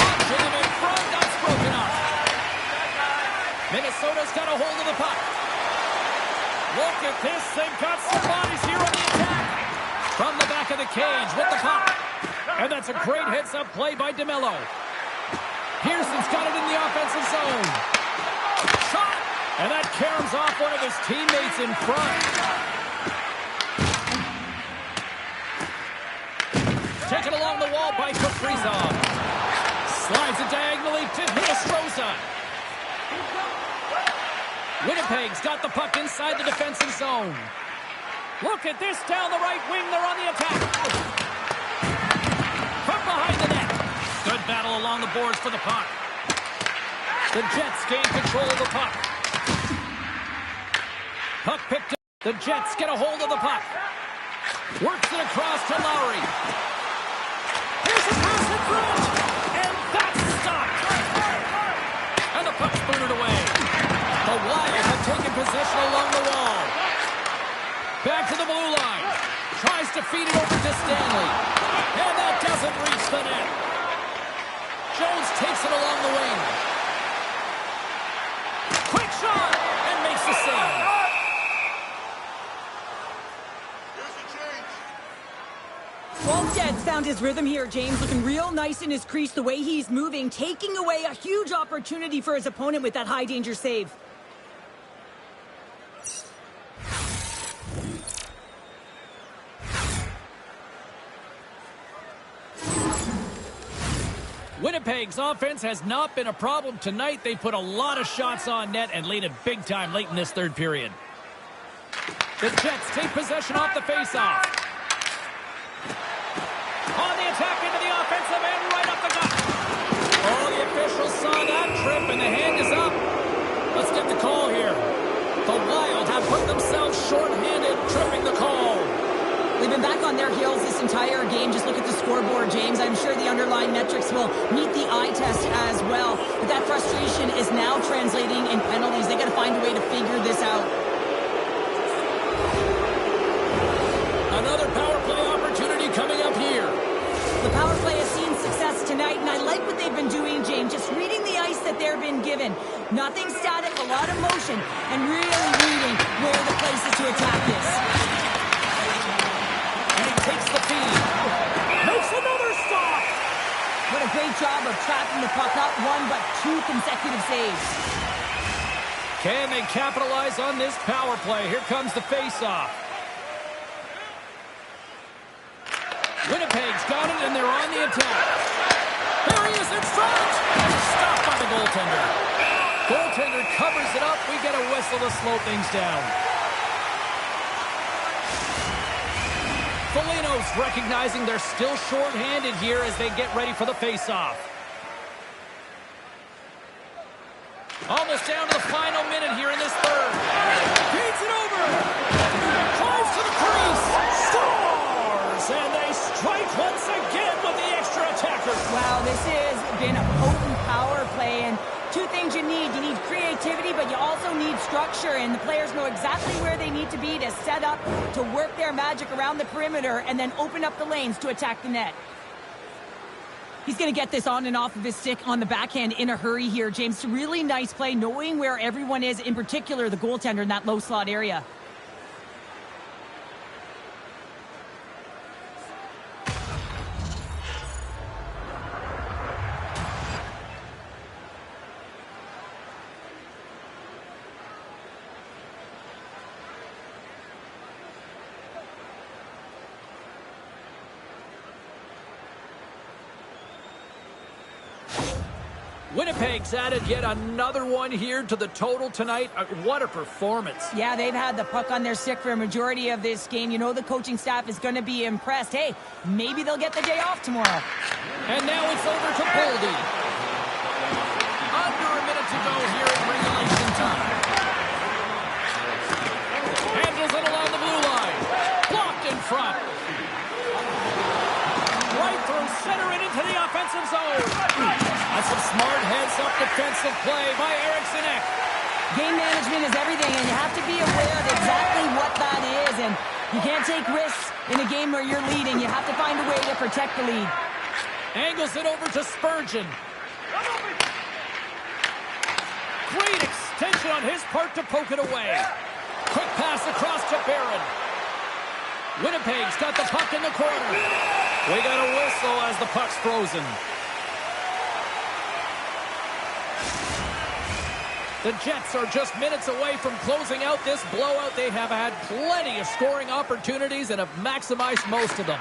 One jam in front, that's broken up. Minnesota's got a hold of the puck. Look at this, they've got some bodies here on the attack. From the back of the cage with the puck. And that's a great heads-up play by DeMello. Pearson's got it in the offensive zone. Shot! And that caroms off one of his teammates in front. Taken along the wall by Kaprizov. Slides it diagonally to Hinostroza. Winnipeg's got the puck inside the defensive zone. Look at this down the right wing. They're on the attack. From behind the net. Good battle along the boards for the puck. The Jets gain control of the puck. Puck picked up. The Jets get a hold of the puck. Works it across to Lowry. Here's a pass in front. And that's stopped. And the puck's booted away. The Wild have taken possession along the wall. Back to the blue line. Tries to feed it over to Stanley. And that doesn't reach the net. Jones takes it along the wing. shot, and makes the save. Wallsted's found his rhythm here, James, looking real nice in his crease, the way he's moving, taking away a huge opportunity for his opponent with that high-danger save. Winnipeg's offense has not been a problem tonight. They put a lot of shots on net and laid it big time late in this third period. The Jets take possession off the faceoff. On the attack into the offensive end, right up the gut. Oh, the officials saw that trip, and the hand is up. Let's get the call here. The Wild have put themselves short-handed, tripping the call. They've been back on their heels this entire game. Just look at the scoreboard, James. I'm sure the underlying metrics will meet the eye test as well. But that frustration is now translating in penalties. They got to find a way to figure this out. Another power play opportunity coming up here. The power play has seen success tonight, and I like what they've been doing, James. Just reading the ice that they've been given. Nothing static, a lot of motion, and really reading where the place is to attack this. Takes the feed. Makes another stop. What a great job of tracking the puck. Not one, but two consecutive saves. Can they capitalize on this power play? Here comes the face-off. Winnipeg's got it, and they're on the attack. There he is in front. Stopped by the goaltender. Goaltender covers it up. We get a whistle to slow things down. Foligno's recognizing they're still short-handed here as they get ready for the face-off. Almost down to the final minute here in this third. Feeds it over. Drives to the crease. Scores! And they strike once again with the extra attacker. Wow, this has been a potent power play, and two things you need. You need creativity, but you also need structure, and the players know exactly where they need to be to set up, to work their magic around the perimeter, and then open up the lanes to attack the net. He's going to get this on and off of his stick on the backhand in a hurry here, James. Really nice play, knowing where everyone is, in particular the goaltender in that low slot area. Winnipeg's added yet another one here to the total tonight. What a performance. Yeah, they've had the puck on their stick for a majority of this game. You know the coaching staff is going to be impressed. Hey, maybe they'll get the day off tomorrow. And now it's over to Boldy. Under a minute to go here in regulation time. Handles it along the blue line. Blocked in front. Right through center and into the offensive zone. That's some smart heads-up defensive play by Eriksson Ek. Game management is everything, and you have to be aware of exactly what that is. And you can't take risks in a game where you're leading. You have to find a way to protect the lead. Angles it over to Spurgeon. Great extension on his part to poke it away. Quick pass across to Barron. Winnipeg's got the puck in the corner. We got a whistle as the puck's frozen. The Jets are just minutes away from closing out this blowout. They have had plenty of scoring opportunities and have maximized most of them.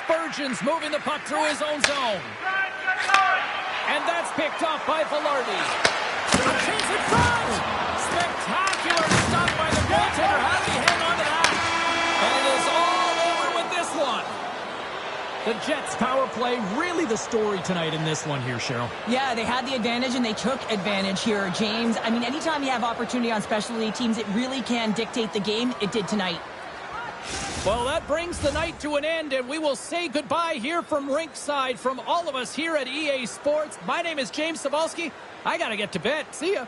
Spurgeon's moving the puck through his own zone. And that's picked off by Velarde. A chance in front! Spectacular stop by the goaltender. How did he hang on to that? And it is all over with this one. The Jets' power play, really the story tonight in this one here, Cheryl. Yeah, they had the advantage, and they took advantage here, James. I mean, anytime you have opportunity on specialty teams, it really can dictate the game. It did tonight. Well, that brings the night to an end, and we will say goodbye here from Rinkside. From all of us here at EA Sports, my name is James Cybulski. I got to get to bed. See ya.